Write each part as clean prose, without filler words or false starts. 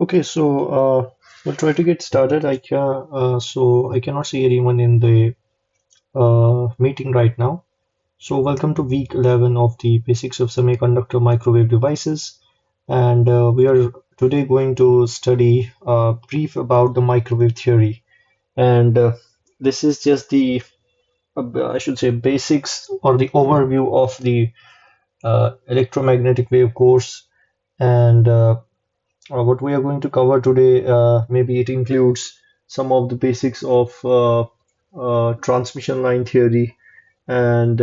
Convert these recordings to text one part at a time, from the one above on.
Okay, we'll try to get started. I cannot see anyone in the meeting right now. So welcome to week 11 of the basics of semiconductor microwave devices, and we are today going to study brief about the microwave theory. And this is just the I should say basics or the overview of the electromagnetic wave course and what we are going to cover today, maybe it includes some of the basics of transmission line theory and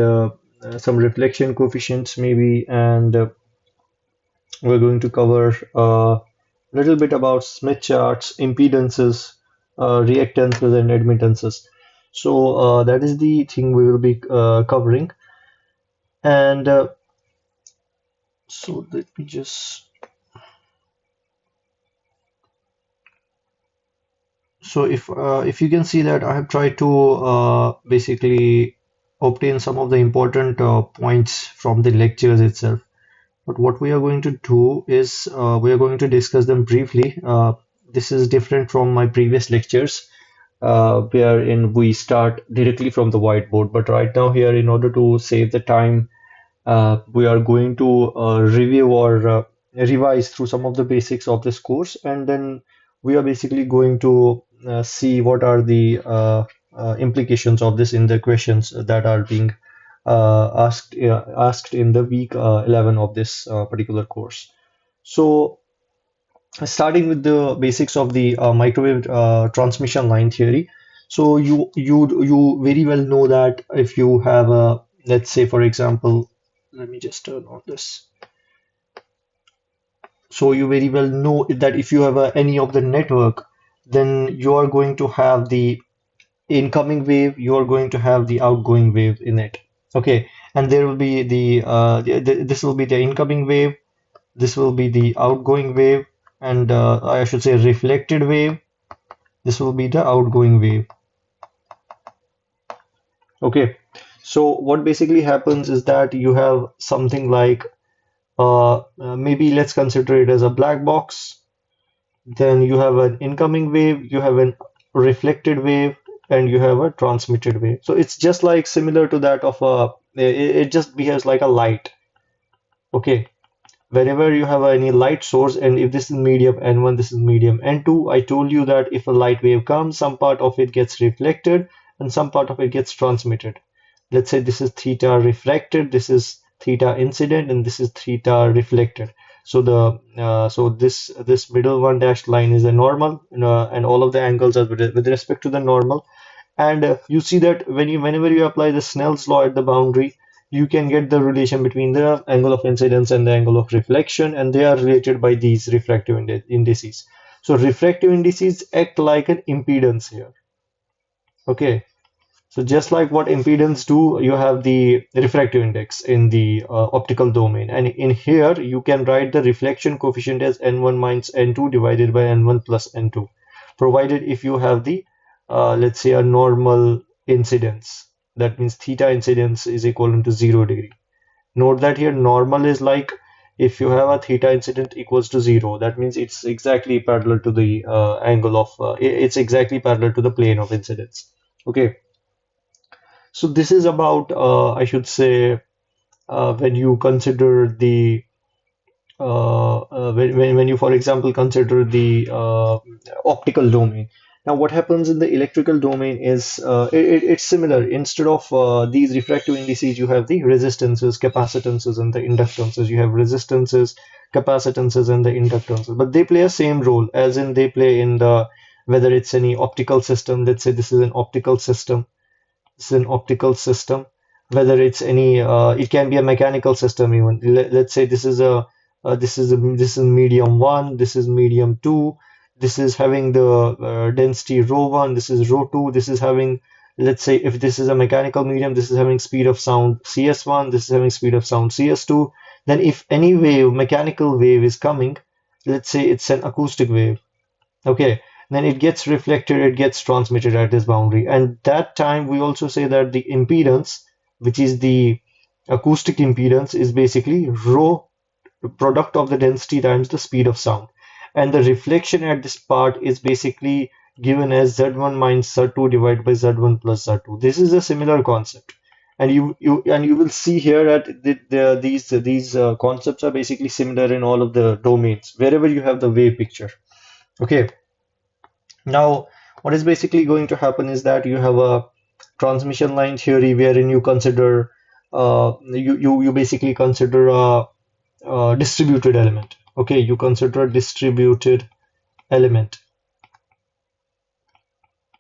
some reflection coefficients, maybe, and we're going to cover a little bit about Smith charts, impedances, reactances, and admittances. That is the thing we will be covering. And let me just. If you can see that I have tried to basically obtain some of the important points from the lectures itself. But what we are going to do is we are going to discuss them briefly. This is different from my previous lectures, wherein we start directly from the whiteboard. But right now here, in order to save the time, we are going to review or revise through some of the basics of this course, and then we are basically going to see what are the implications of this in the questions that are being asked in the week 11 of this particular course. So, starting with the basics of the microwave transmission line theory. So you very well know that if you have a, let's say for example, let me just turn on this. So you very well know that if you have any of the network, then you are going to have the incoming wave, you are going to have the outgoing wave in it. Okay, and there will be this will be the incoming wave, this will be the outgoing wave, and I should say reflected wave. This will be the outgoing wave. Okay, so what basically happens is that you have something like maybe let's consider it as a black box. Then you have an incoming wave, you have a reflected wave, and you have a transmitted wave. So it's just like similar to that of a, it just behaves like a light. Okay, wherever you have any light source, and if this is medium N1, this is medium N2, I told you that if a light wave comes, some part of it gets reflected and some part of it gets transmitted. Let's say this is theta reflected, this is theta incident, and this is theta reflected. So this middle one dashed line is a normal, and all of the angles are with respect to the normal. And you see that whenever you apply the Snell's law at the boundary, you can get the relation between the angle of incidence and the angle of reflection, and they are related by these refractive indices. So refractive indices act like an impedance here. Okay, so just like what impedance do, you have the refractive index in the optical domain, and in here you can write the reflection coefficient as n1 minus n2 divided by n1 plus n2, provided if you have the let's say a normal incidence. That means theta incidence is equivalent to 0 degree. Note that here normal is like if you have a theta incident equals to 0, that means it's exactly parallel to the angle of it's exactly parallel to the plane of incidence. Okay, so this is about I should say when you consider the when you for example consider the optical domain. Now what happens in the electrical domain is it's similar. Instead of these refractive indices, you have the resistances, capacitances, and the inductances. You have resistances, capacitances, and the inductances, but they play a same role as in they play in the whether it's any optical system. Let's say this is an optical system. This is an optical system. Whether it's any it can be a mechanical system even. Let's say this is a this is medium 1, this is medium 2, this is having the density rho 1, this is rho 2, this is having, let's say if this is a mechanical medium, this is having speed of sound cs1, this is having speed of sound cs2. Then if any wave, mechanical wave is coming, let's say it's an acoustic wave, okay, then it gets reflected, it gets transmitted at this boundary, and that time we also say that the impedance, which is the acoustic impedance, is basically rho product of the density times the speed of sound. and the reflection at this part is basically given as Z1 minus Z2 divided by Z1 plus Z2. This is a similar concept. And you will see here that these concepts are basically similar in all of the domains wherever you have the wave picture. Okay, now what is basically going to happen is that you have a transmission line theory wherein you consider you basically consider a distributed element. Okay, you consider a distributed element.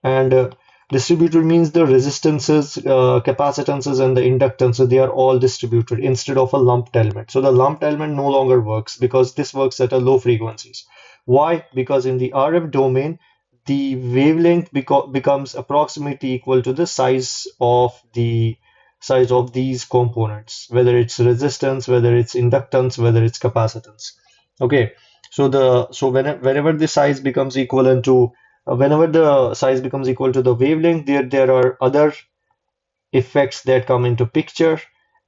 And distributed means the resistances, capacitances, and the inductances, they are all distributed instead of a lumped element. So the lumped element no longer works because this works at a low frequencies. Why? Because in the RF domain, the wavelength becomes approximately equal to the size of these components, whether it's resistance, whether it's inductance, whether it's capacitance. Okay, whenever the size becomes equivalent to whenever the size becomes equal to the wavelength, there are other effects that come into picture.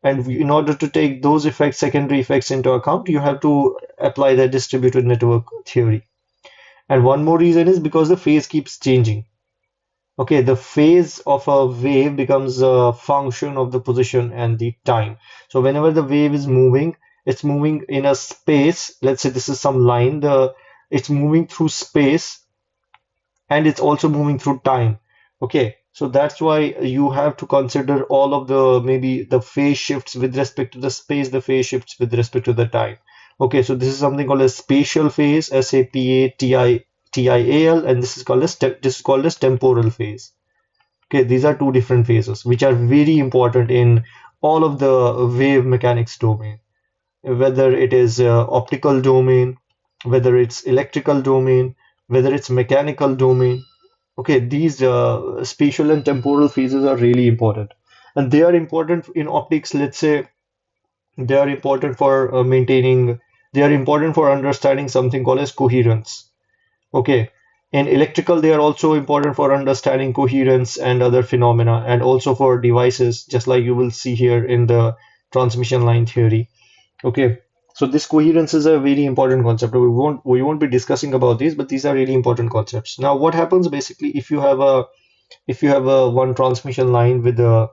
And in order to take those effects, secondary effects into account, you have to apply the distributed network theory. And one more reason is because the phase keeps changing. Okay, the phase of a wave becomes a function of the position and the time. So whenever the wave is moving, it's moving in a space. Let's say this is some line. It's moving through space and it's also moving through time. Okay, so that's why you have to consider all of the maybe the phase shifts with respect to the space, the phase shifts with respect to the time. Okay, so this is something called as spatial phase, SAPATIAL, and this is called as temporal phase. Okay, these are two different phases which are very important in all of the wave mechanics domain, whether it is optical domain, whether it's electrical domain, whether it's mechanical domain. Okay, these spatial and temporal phases are really important. And they are important in optics, let's say they are important for they are important for understanding something called as coherence. Okay, in electrical, they are also important for understanding coherence and other phenomena, and also for devices, just like you will see here in the transmission line theory. Okay, so this coherence is a very important concept. We won't be discussing about these, but these are really important concepts. Now, what happens basically if you have a one transmission line with a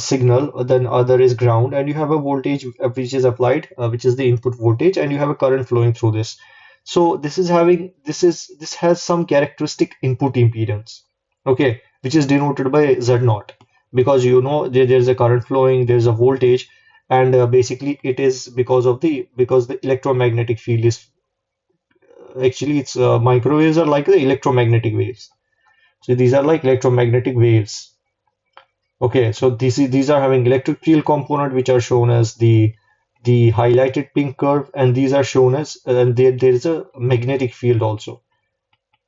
signal, then other is ground, and you have a voltage which is applied, which is the input voltage, and you have a current flowing through this. So this has some characteristic input impedance, okay, which is denoted by Z naught, because you know there's a current flowing, there's a voltage, and basically it is because the electromagnetic field is actually it's microwaves are like the electromagnetic waves. So these are like electromagnetic waves. Okay, so these are having electric field component which are shown as the highlighted pink curve, and these are shown as and there is a magnetic field also.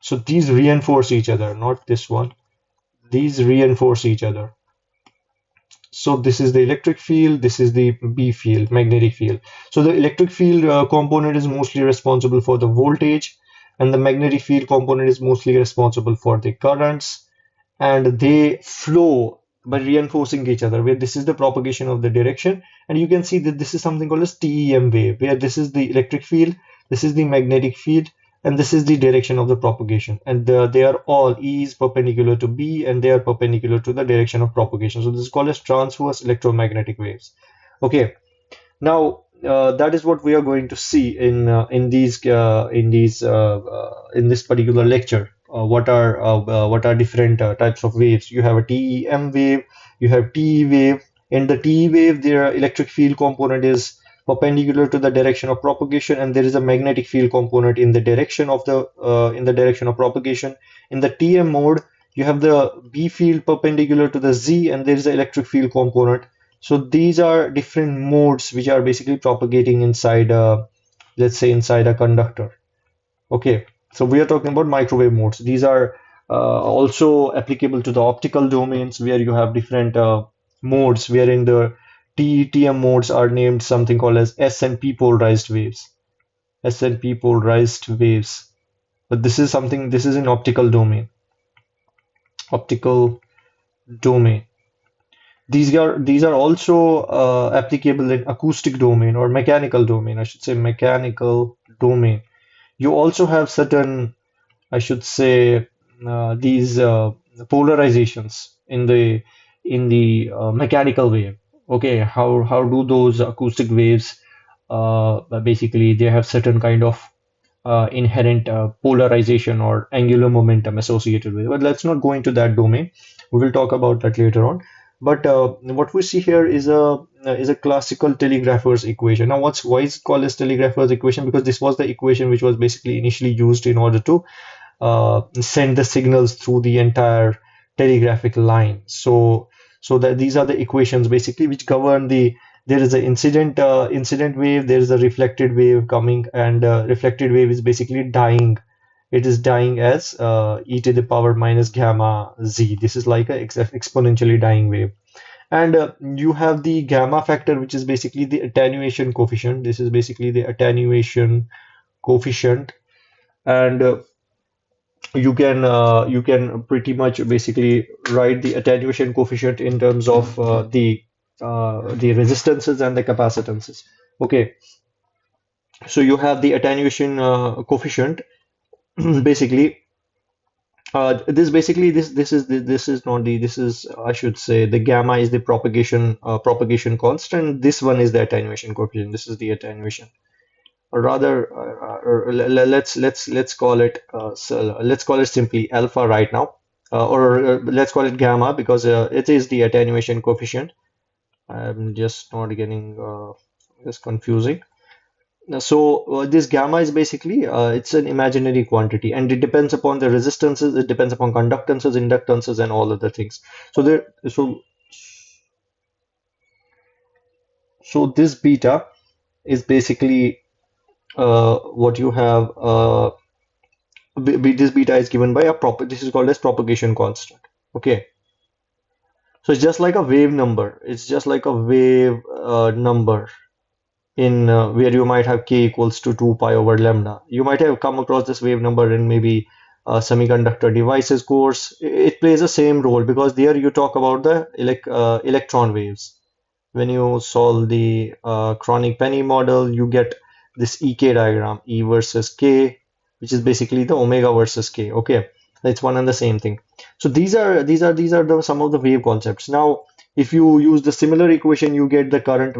So these reinforce each other, not this one. These reinforce each other. So this is the electric field, this is the B field, magnetic field. So the electric field component is mostly responsible for the voltage, and the magnetic field component is mostly responsible for the currents, and they flow by reinforcing each other, where this is the propagation of the direction. And you can see that this is something called as TEM wave, where this is the electric field, this is the magnetic field, and this is the direction of the propagation. And they are all E is perpendicular to B, and they are perpendicular to the direction of propagation. So this is called as transverse electromagnetic waves. Okay, now that is what we are going to see in this particular lecture. What are different types of waves? You have a TEM wave, you have TE wave. In the TE wave, their electric field component is perpendicular to the direction of propagation, and there is a magnetic field component in the direction of propagation. In the TM mode, you have the B field perpendicular to the Z, and there is an electric field component. So these are different modes which are basically propagating inside let's say inside a conductor. Okay, so we are talking about microwave modes. These are also applicable to the optical domains, where you have different modes, wherein the TETM modes are named something called as S and P polarized waves. S and P polarized waves. But this is in optical domain. Optical domain. These are also applicable in acoustic domain or mechanical domain. I should say mechanical domain. You also have certain, I should say, these polarizations in the mechanical wave. Okay, how do those acoustic waves basically they have certain kind of inherent polarization or angular momentum associated with it. But let's not go into that domain. We will talk about that later on. But what we see here is a classical telegrapher's equation. Now, why is it called as telegrapher's equation? Because this was the equation which was basically initially used in order to send the signals through the entire telegraphic line. So that these are the equations basically which govern the there is an incident wave, there is a reflected wave coming, and reflected wave is basically dying. It is dying as e to the power minus gamma z. This is like a exponentially dying wave. And you have the gamma factor, which is basically the attenuation coefficient. This is basically the attenuation coefficient. And you can pretty much basically write the attenuation coefficient in terms of the resistances and the capacitances. Okay, so you have the attenuation coefficient. Basically, this is not the this is I should say the gamma is the propagation constant. This one is the attenuation coefficient. This is the attenuation. Or rather, let's call it let's call it simply alpha right now, or let's call it gamma because it is the attenuation coefficient. I'm just not getting this confusing. So this gamma is basically it's an imaginary quantity, and it depends upon the resistances, it depends upon conductances, inductances, and all other things. So this beta is basically what you have. This beta is given by a this is called as propagation constant. Okay, so it's just like a wave number. It's just like a wave number in where you might have k equals to 2 pi over lambda. You might have come across this wave number in maybe semiconductor devices course. It plays the same role because there you talk about the electron waves. When you solve the chronic penny model, you get this EK diagram, E versus K, which is basically the omega versus K. Okay, it's one and the same thing. So these are some of the wave concepts. Now, if you use the similar equation, you get the current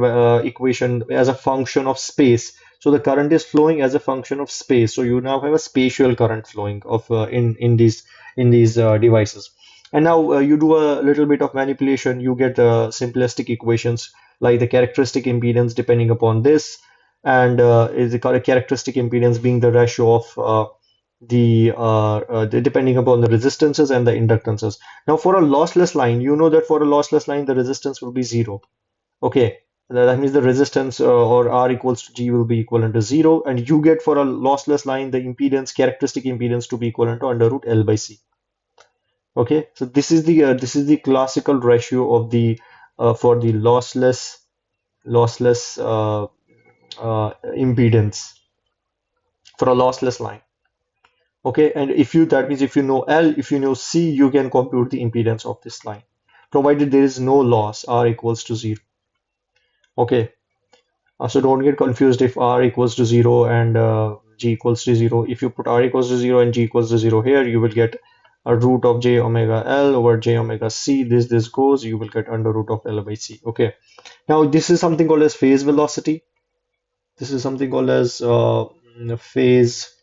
equation as a function of space. So the current is flowing as a function of space. So you now have a spatial current flowing of in these devices. And now you do a little bit of manipulation, you get simplistic equations like the characteristic impedance depending upon this, and is the characteristic impedance being the ratio of depending upon the resistances and the inductances. Now, for a lossless line, you know that for a lossless line, the resistance will be zero. Okay, that means the resistance or R equals to G will be equivalent to zero, and you get for a lossless line the impedance, characteristic impedance to be equivalent to under root L by C. Okay, so this is the classical ratio of the for the lossless impedance for a lossless line. Okay, and if you that means if you know L, if you know C, you can compute the impedance of this line, provided there is no loss, R equals to zero. Okay, so don't get confused if R equals to zero and G equals to zero. If you put R equals to zero and G equals to zero here, you will get a root of j omega L over j omega C. This goes, you will get under root of L by C. Okay, now this is something called as phase velocity. This is something called as phase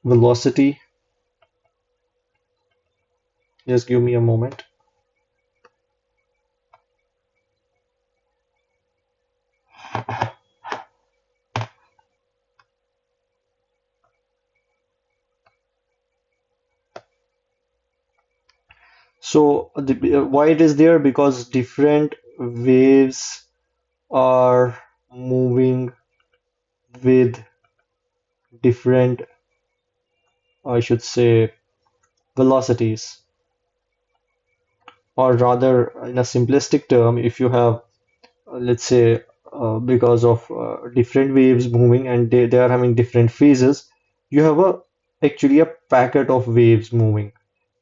velocity. Just give me a moment. So why it is there? Because different waves are moving with different, I should say, velocities. Or rather, in a simplistic term, if you have, let's say, because of different waves moving and they are having different phases, you have actually a packet of waves moving,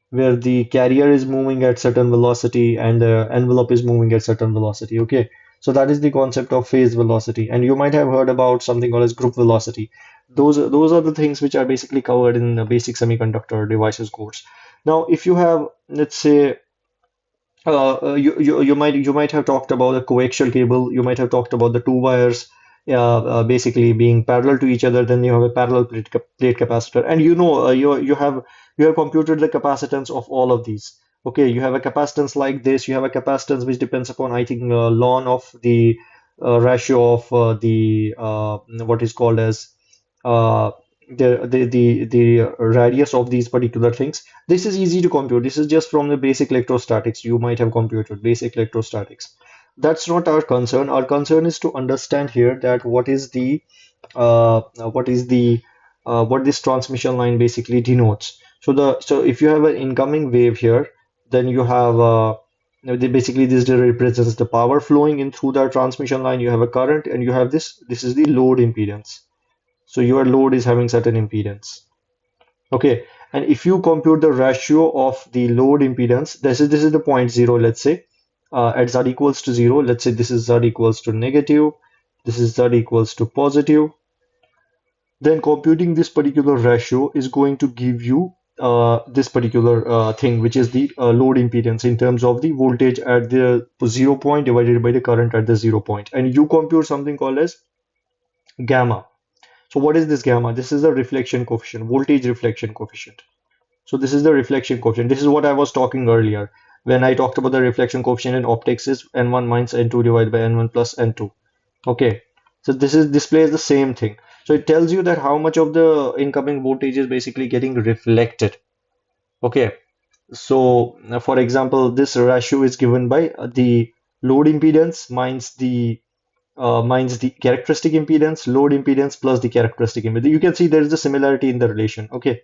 where the carrier is moving at certain velocity and the envelope is moving at certain velocity. Okay, so that is the concept of phase velocity. And you might have heard about something called as group velocity. Those are the things which are basically covered in the basic semiconductor devices course. Now, if you have, let's say, you might have talked about a coaxial cable. You might have talked about the two wires basically being parallel to each other. Then you have a parallel plate capacitor, and you have computed the capacitance of all of these. Okay, you have a capacitance like this. You have a capacitance which depends upon, I think, ln of the ratio of the what is called as uh, the radius of these particular things. This is easy to compute. This is just from the basic electrostatics. You might have computed basic electrostatics. That's not our concern. Our concern is to understand here that what is the what this transmission line basically denotes. So if you have an incoming wave here, then you have basically this represents the power flowing in through the transmission line. You have a current, and you have this. This is the load impedance. So your load is having certain impedance. Okay, and if you compute the ratio of the load impedance, this is the point zero, let's say, at z equals to zero. Let's say this is z equals to negative, this is z equals to positive. Then computing this particular ratio is going to give you this particular thing, which is the load impedance in terms of the voltage at the 0 point divided by the current at the 0 point. And you compute something called as gamma. So what is this gamma? This is the reflection coefficient, voltage reflection coefficient. So this is the reflection coefficient. This is what I was talking earlier when I talked about the reflection coefficient in optics is n1 minus n2 divided by n1 plus n2. Okay. So this displays the same thing. So it tells you that how much of the incoming voltage is basically getting reflected. Okay. So for example, this ratio is given by the load impedance minus the characteristic impedance, load impedance plus the characteristic impedance. You can see there is a similarity in the relation. Okay.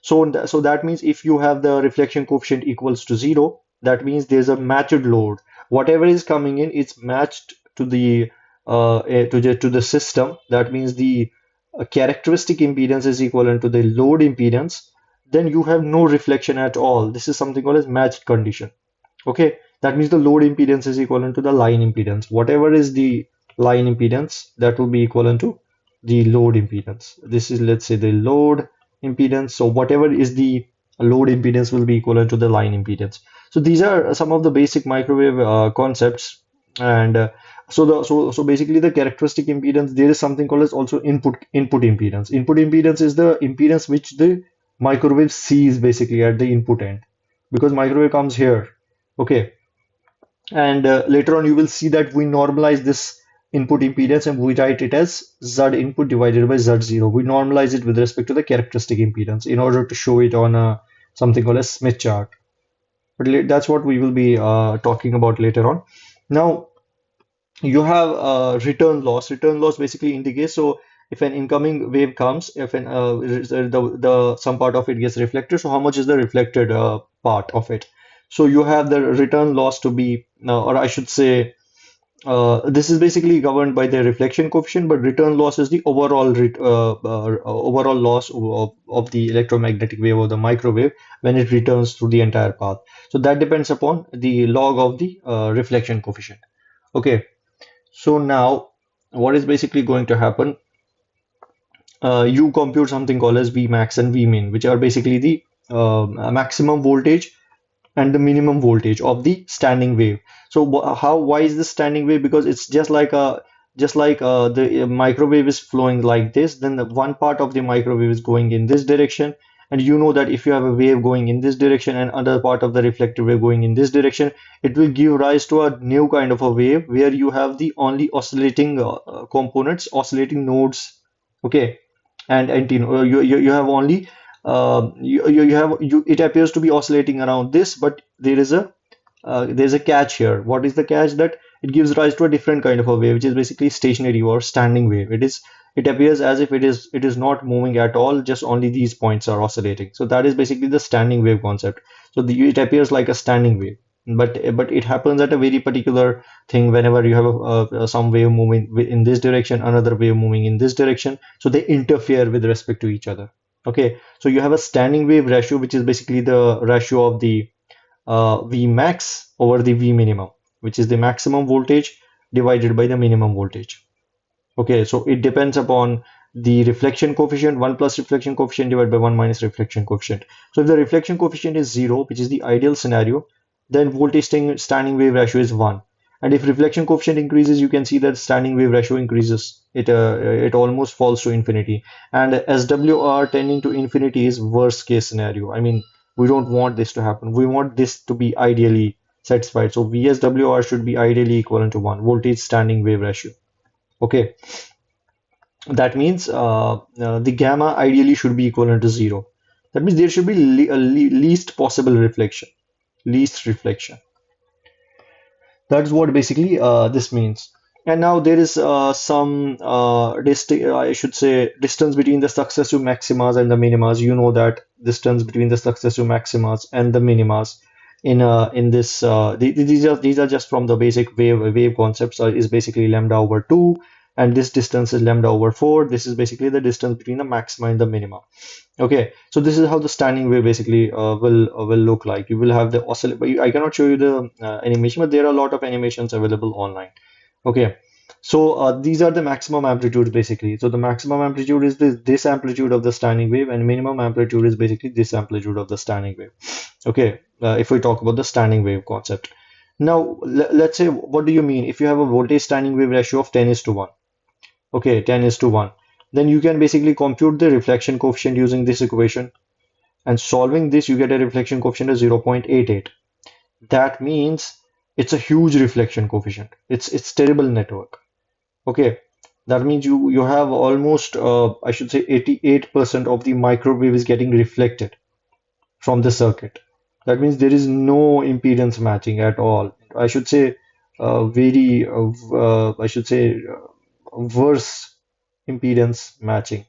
So that means if you have the reflection coefficient equals to zero, that means there's a matched load. Whatever is coming in, it's matched to the system. That means the characteristic impedance is equivalent to the load impedance. Then you have no reflection at all. This is something called as matched condition. Okay, that means the load impedance is equivalent to the line impedance. Whatever is the line impedance, that will be equivalent to the load impedance. This is, let's say, the load impedance. So whatever is the load impedance will be equivalent to the line impedance. So these are some of the basic microwave concepts. And so basically the characteristic impedance, there is something called as also input impedance. Input impedance is the impedance which the microwave sees basically at the input end, because microwave comes here. Okay, and later on you will see that we normalize this input impedance and we write it as Z input divided by Z0. We normalize it with respect to the characteristic impedance in order to show it on something called a Smith chart. But that's what we will be talking about later on. Now you have return loss. Return loss basically indicates, so if an incoming wave comes, if the some part of it gets reflected, so how much is the reflected part of it? So you have the return loss to be, or I should say, this is basically governed by the reflection coefficient, but return loss is the overall loss of the electromagnetic wave or the microwave when it returns through the entire path. So that depends upon the log of the reflection coefficient. Okay, so now what is basically going to happen? You compute something called as Vmax and Vmin, which are basically the maximum voltage and the minimum voltage of the standing wave. So why is this standing wave? Because it's just like the microwave is flowing like this, then the one part of the microwave is going in this direction, and you know that if you have a wave going in this direction and another part of the reflected wave going in this direction, it will give rise to a new kind of a wave where you have the only oscillating components, oscillating nodes. Okay, and you have only it appears to be oscillating around this, but there's a catch here. What is the catch? That it gives rise to a different kind of a wave, which is basically stationary or standing wave. It appears as if it is not moving at all, just only these points are oscillating. So that is basically the standing wave concept. So it appears like a standing wave, but it happens at a very particular thing whenever you have some wave moving in this direction, another wave moving in this direction, so they interfere with respect to each other. Okay, so you have a standing wave ratio, which is basically the ratio of the V max over the V minimum, which is the maximum voltage divided by the minimum voltage. Okay, so it depends upon the reflection coefficient, 1 plus reflection coefficient divided by 1 minus reflection coefficient. So if the reflection coefficient is 0, which is the ideal scenario, then voltage standing wave ratio is 1. And if reflection coefficient increases, you can see that standing wave ratio increases. It almost falls to infinity. And SWR tending to infinity is worst case scenario. I mean, we don't want this to happen. We want this to be ideally satisfied. So VSWR should be ideally equivalent to 1, voltage standing wave ratio. Okay, that means the gamma ideally should be equivalent to 0. That means there should be least possible reflection, least reflection. That's what basically this means. And now there is some I should say distance between the successive maximas and the minimas. You know that distance between the successive maximas and the minimas in this these are just from the basic wave concepts is basically lambda over 2, and this distance is lambda over 4. This is basically the distance between the maxima and the minima. Okay, so this is how the standing wave basically will look like. You will have the oscillate, but I cannot show you the animation, but there are a lot of animations available online. Okay, so these are the maximum amplitudes basically. So the maximum amplitude is this amplitude of the standing wave, and minimum amplitude is basically this amplitude of the standing wave. Okay, if we talk about the standing wave concept. Now, let's say, what do you mean if you have a voltage standing wave ratio of 10 is to 1? Okay, 10 is to 1. Then you can basically compute the reflection coefficient using this equation. And solving this, you get a reflection coefficient of 0.88. That means it's a huge reflection coefficient. It's terrible network. Okay, that means you have almost I should say 88% of the microwave is getting reflected from the circuit. That means there is no impedance matching at all. I should say very I should say worse impedance matching.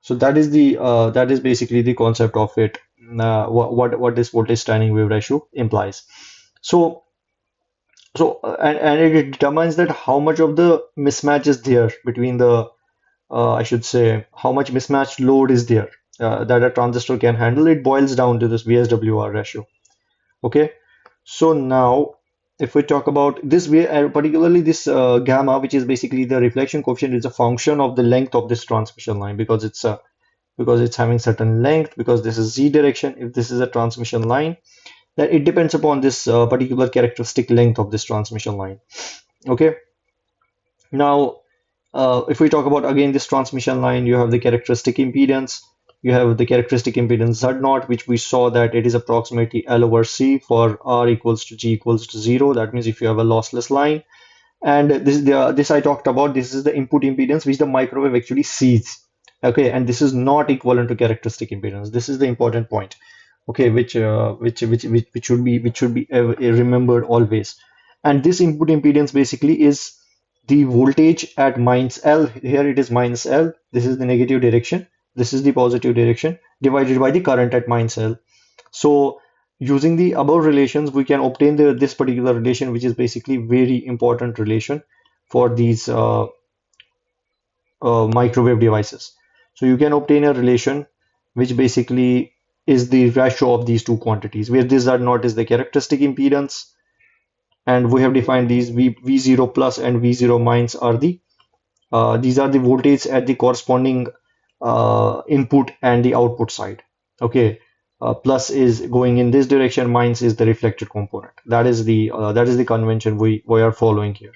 So that is basically the concept of it. What this voltage standing wave ratio implies. So and it determines that how much of the mismatch is there between the I should say how much mismatched load is there that a transistor can handle. It boils down to this VSWR ratio. Okay, so now if we talk about this way, particularly this gamma, which is basically the reflection coefficient, is a function of the length of this transmission line because it's having certain length, because this is z direction. If this is a transmission line, then it depends upon this particular characteristic length of this transmission line. Okay, now if we talk about again this transmission line, you have the characteristic impedance. You have the characteristic impedance Z0, which we saw that it is approximately L over C for R equals to G equals to 0. That means if you have a lossless line. And this I talked about, this is the input impedance which the microwave actually sees. Okay, and this is not equivalent to characteristic impedance. This is the important point. Okay, which should be remembered always. And this input impedance basically is the voltage at minus L. Here it is minus L. This is the negative direction. This is the positive direction divided by the current at minus L. So using the above relations, we can obtain this particular relation, which is basically very important relation for these microwave devices. So you can obtain a relation which basically is the ratio of these two quantities, where this Z0 is the characteristic impedance, and we have defined these V0 plus and V0 minus are these are the voltage at the corresponding input and the output side. Okay, plus is going in this direction, minus is the reflected component. That is the convention we are following here.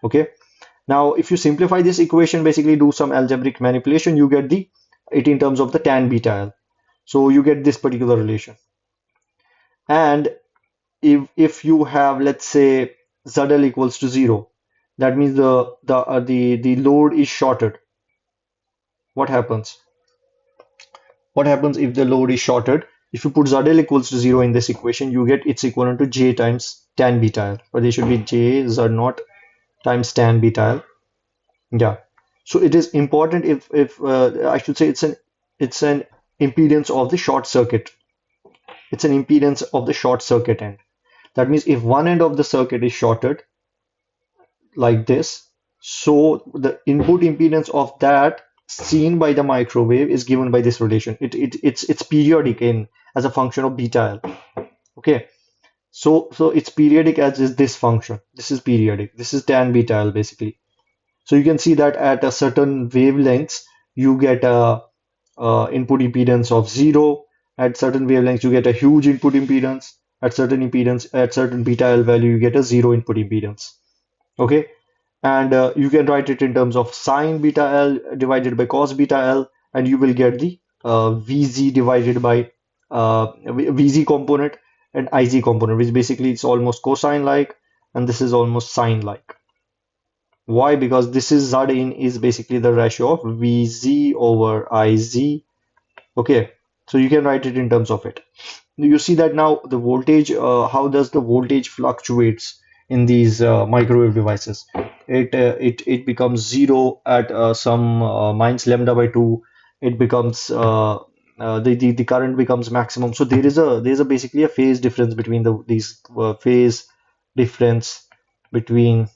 Okay, now if you simplify this equation, basically do some algebraic manipulation, you get it in terms of the tan beta L. So you get this particular relation. And if you have, let's say, ZL equals to 0, that means the load is shorted. What happens? What happens if the load is shorted? If you put ZL equals to 0 in this equation, you get it's equivalent to J times tan beta L. Or there should be J Z0 times tan beta L. Yeah. So it is important if I should say it's an impedance of the short circuit. It's an impedance of the short circuit end. That means if one end of the circuit is shorted like this, so the input impedance of that seen by the microwave is given by this relation. It's periodic in as a function of beta L. Okay, so it's periodic as is this function. This is periodic. This is tan beta L basically. So you can see that at a certain wavelengths, you get a input impedance of 0. At certain wavelengths, you get a huge input impedance. At certain beta L value, you get a zero input impedance. Okay, and you can write it in terms of sine beta L divided by cos beta L, and you will get the Vz divided by Vz component and Iz component, which basically it's almost cosine like, and this is almost sine like. Why? Because this is Z in is basically the ratio of Vz over Iz. Okay, so you can write it in terms of it. You see that now the voltage, how does the voltage fluctuates in these microwave devices? It becomes zero at some minus lambda by two. It becomes the current becomes maximum. So there is a basically a phase difference between these phase difference between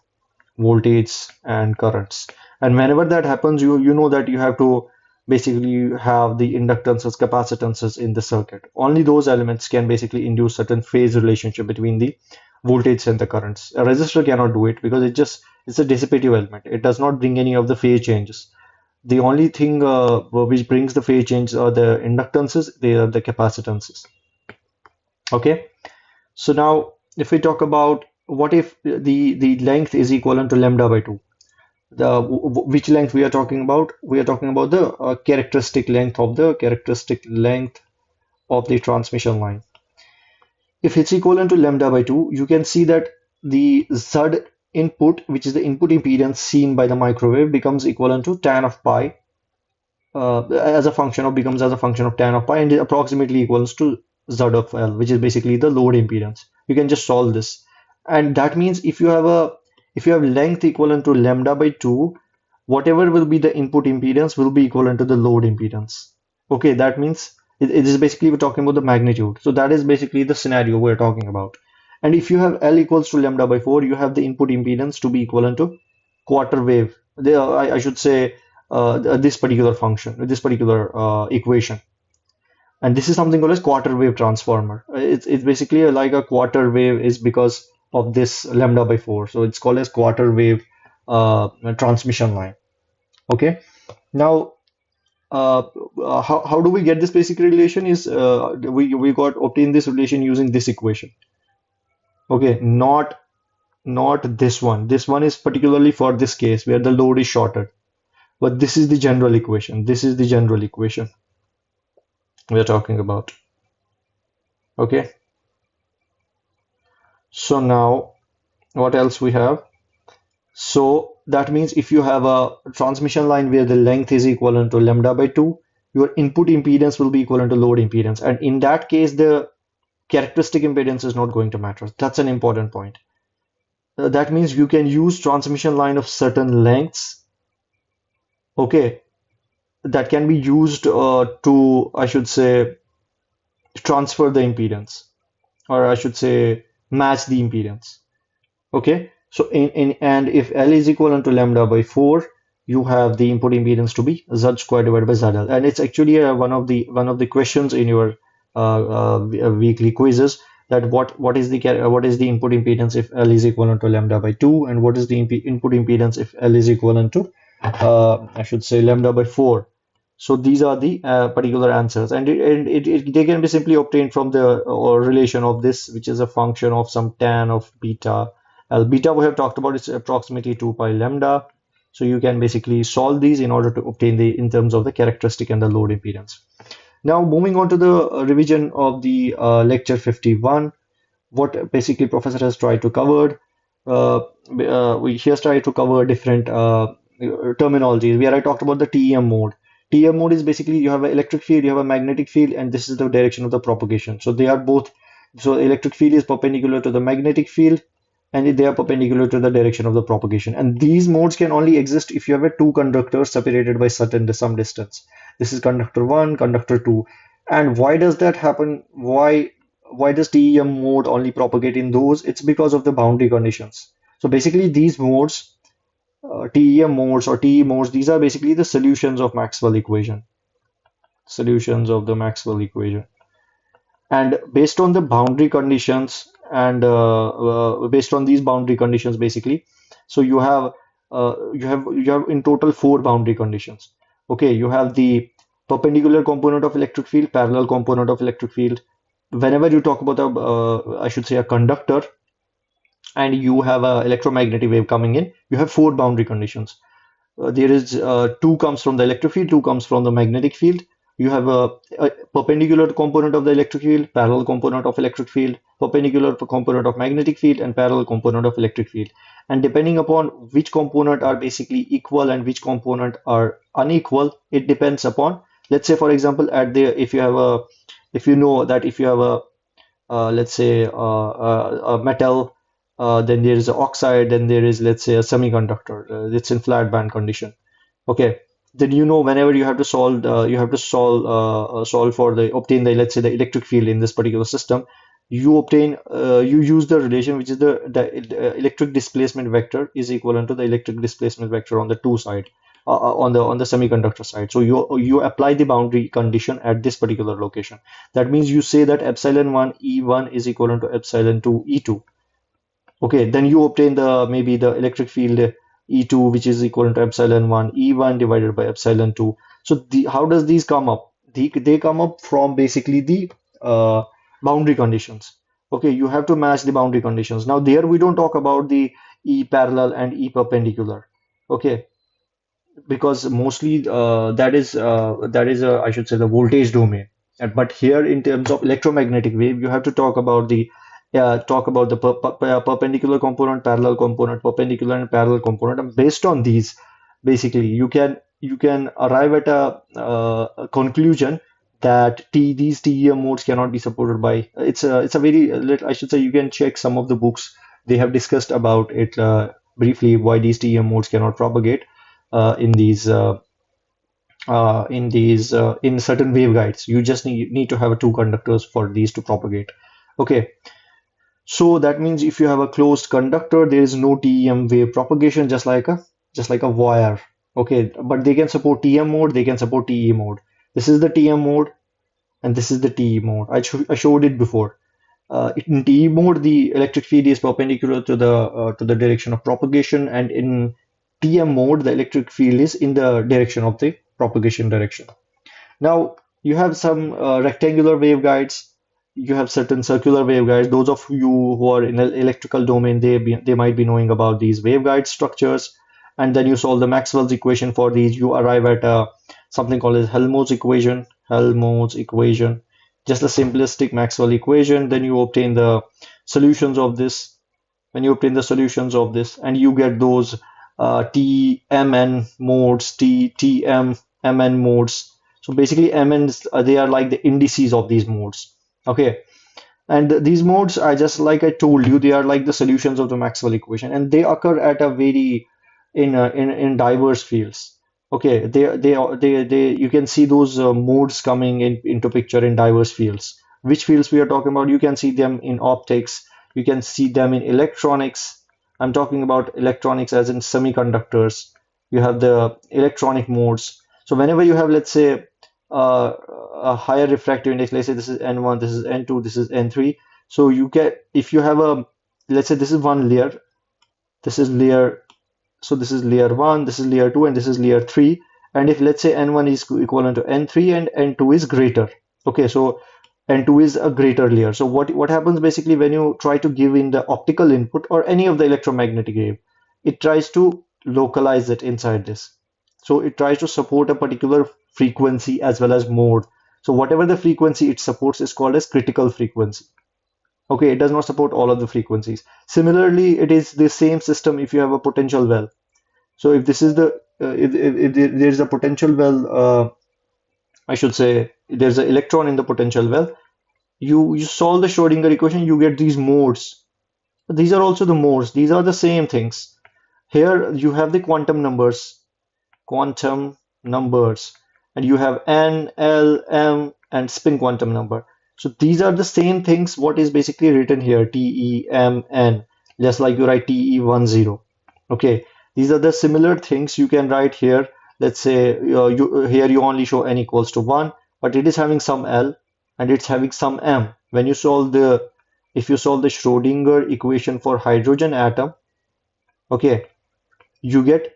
voltage and currents. And whenever that happens, you know that you have to basically have the inductances, capacitances in the circuit. Only those elements can basically induce certain phase relationship between the voltage and the currents. A resistor cannot do it because it's a dissipative element. It does not bring any of the phase changes. The only thing which brings the phase change are the inductances, they are the capacitances. Okay. So now if we talk about what if the length is equivalent to lambda by 2, which length we are talking about? We are talking about the characteristic length of the transmission line. If it's equivalent to lambda by 2, you can see that the Z input, which is the input impedance seen by the microwave, becomes equivalent to tan of pi as a function of becomes as a function of tan of pi, and it approximately equals to Z of L, which is basically the load impedance. You can just solve this, and that means if you have length equivalent to lambda by 2, whatever will be the input impedance will be equivalent to the load impedance. Okay, that means it is basically we're talking about the magnitude. So that is basically the scenario we're talking about. And if you have L equals to lambda by 4, you have the input impedance to be equivalent to quarter wave. I should say this particular function, this particular equation. And this is something called as quarter wave transformer. It's basically like a quarter wave is because of this lambda by 4. So it's called as quarter wave transmission line. Okay. Now, how do we get this basic relation is we got obtain this relation using this equation. Okay, not this one. This one is particularly for this case where the load is shorted. But this is the general equation. This is the general equation we are talking about. Okay. So now what else we have? So that means if you have a transmission line where the length is equivalent to lambda by 2, your input impedance will be equivalent to load impedance. And in that case, the characteristic impedance is not going to matter. That's an important point. That means you can use transmission line of certain lengths, okay, that can be used I should say, transfer the impedance, or I should say, match the impedance. Okay, so and if L is equivalent to lambda by 4, you have the input impedance to be Z squared divided by ZL, and it's actually one of the questions in your weekly quizzes that what is the input impedance if L is equivalent to lambda by 2, and what is the input impedance if L is equivalent to I should say lambda by 4. So these are the particular answers, and they can be simply obtained from the relation of this, which is a function of some tan of beta. Beta we have talked about is approximately 2 pi lambda. So you can basically solve these in order to obtain the in terms of the characteristic and the load impedance. Now moving on to the revision of the lecture 51, what basically professor has tried to cover. He has tried to cover different terminologies where I talked about the TEM mode. TEM mode is basically you have an electric field, you have a magnetic field, and this is the direction of the propagation. So they are both. So electric field is perpendicular to the magnetic field, and they are perpendicular to the direction of the propagation. And these modes can only exist if you have a two conductors separated by some distance. This is conductor 1, conductor 2. And why does that happen? Why does TEM mode only propagate in those? It's because of the boundary conditions. So basically these modes, TEM modes or TE modes, these are basically the solutions of Maxwell equation. Solutions of the Maxwell equation. And based on the boundary conditions and based on these boundary conditions basically, so you have you have in total four boundary conditions. Okay, you have the perpendicular component of electric field, parallel component of electric field. Whenever you talk about I should say a conductor, and you have a electromagnetic wave coming in, you have four boundary conditions. There is two comes from the electric field, two comes from the magnetic field. You have a perpendicular component of the electric field, parallel component of electric field, perpendicular component of magnetic field, and parallel component of electric field. And depending upon which component are basically equal and which component are unequal, it depends upon, let's say for example, at the if you have a if you know that if you have a let's say a metal, then there is an oxide, then there is, let's say, a semiconductor. It's in flat band condition. Okay, then whenever you have to solve for the obtain the, let's say, the electric field in this particular system, you use the relation which is the electric displacement vector is equivalent to the electric displacement vector on the two side, on the semiconductor side. So you apply the boundary condition at this particular location. That means you say that epsilon 1 E1 is equivalent to epsilon 2 E2. Okay, then you obtain the maybe the electric field E2, which is equal to epsilon 1 E1 divided by epsilon 2. So how does these come up? They come up from basically the boundary conditions. Okay, you have to match the boundary conditions. Now there we don't talk about the E parallel and E perpendicular. Okay, because mostly that is I should say the voltage domain. But here in terms of electromagnetic wave, you have to talk about the perpendicular component, parallel component, perpendicular and parallel component, and based on these, basically you can arrive at a conclusion that these TEM modes cannot be supported by. It's a very I should say you can check some of the books. They have discussed about it briefly why these TEM modes cannot propagate in certain waveguides. You just need to have two conductors for these to propagate. Okay, so that means if you have a closed conductor, there is no TEM wave propagation, just like a wire. Okay, but they can support TM mode, they can support TE mode. This is the TM mode, and this is the TE mode. I showed it before. In TE mode, the electric field is perpendicular to the direction of propagation, and in TM mode, the electric field is in the direction of the propagation direction. Now, you have some rectangular waveguides, you have certain circular waveguides. Those of you who are in the electrical domain, they might be knowing about these waveguide structures. And then you solve the Maxwell's equation for these. You arrive at something called as Helmholtz equation. Helmholtz equation, just a simplistic Maxwell equation. Then you obtain the solutions of this. When you obtain the solutions of this, and you get those TMN modes, TMN modes. So basically, MNs they are like the indices of these modes. Okay, and these modes are just like I told you, they are like the solutions of the Maxwell equation, and they occur at a very in diverse fields. Okay, they you can see those modes coming into picture in diverse fields. Which fields we are talking about? You can see them in optics. You can see them in electronics. I'm talking about electronics as in semiconductors. You have the electronic modes. So whenever you have, let's say, a higher refractive index, let's say this is N1, this is N2, this is N3. So you get, if you have let's say this is one layer, this is layer, so this is layer 1, this is layer 2, and this is layer 3. And if, let's say, N1 is equivalent to N3 and N2 is greater. Okay, so N2 is a greater layer. So what happens basically when you try to give in the optical input or any of the electromagnetic wave, it tries to localize it inside this. So it tries to support a particular frequency as well as mode. So whatever the frequency it supports is called as critical frequency. Okay, it does not support all of the frequencies. Similarly, it is the same system if you have a potential well. So if this is if there is a potential well, I should say there's an electron in the potential well. You solve the Schrodinger equation, you get these modes. These are also the modes. These are the same things. Here you have the quantum numbers, and you have N, L, M, and spin quantum number. So these are the same things what is basically written here, TEMN, just like you write TE10. Okay, these are the similar things you can write here. Let's say here you only show N equals to 1, but it is having some L and it's having some M. When you solve if you solve the Schrodinger equation for hydrogen atom, okay, you get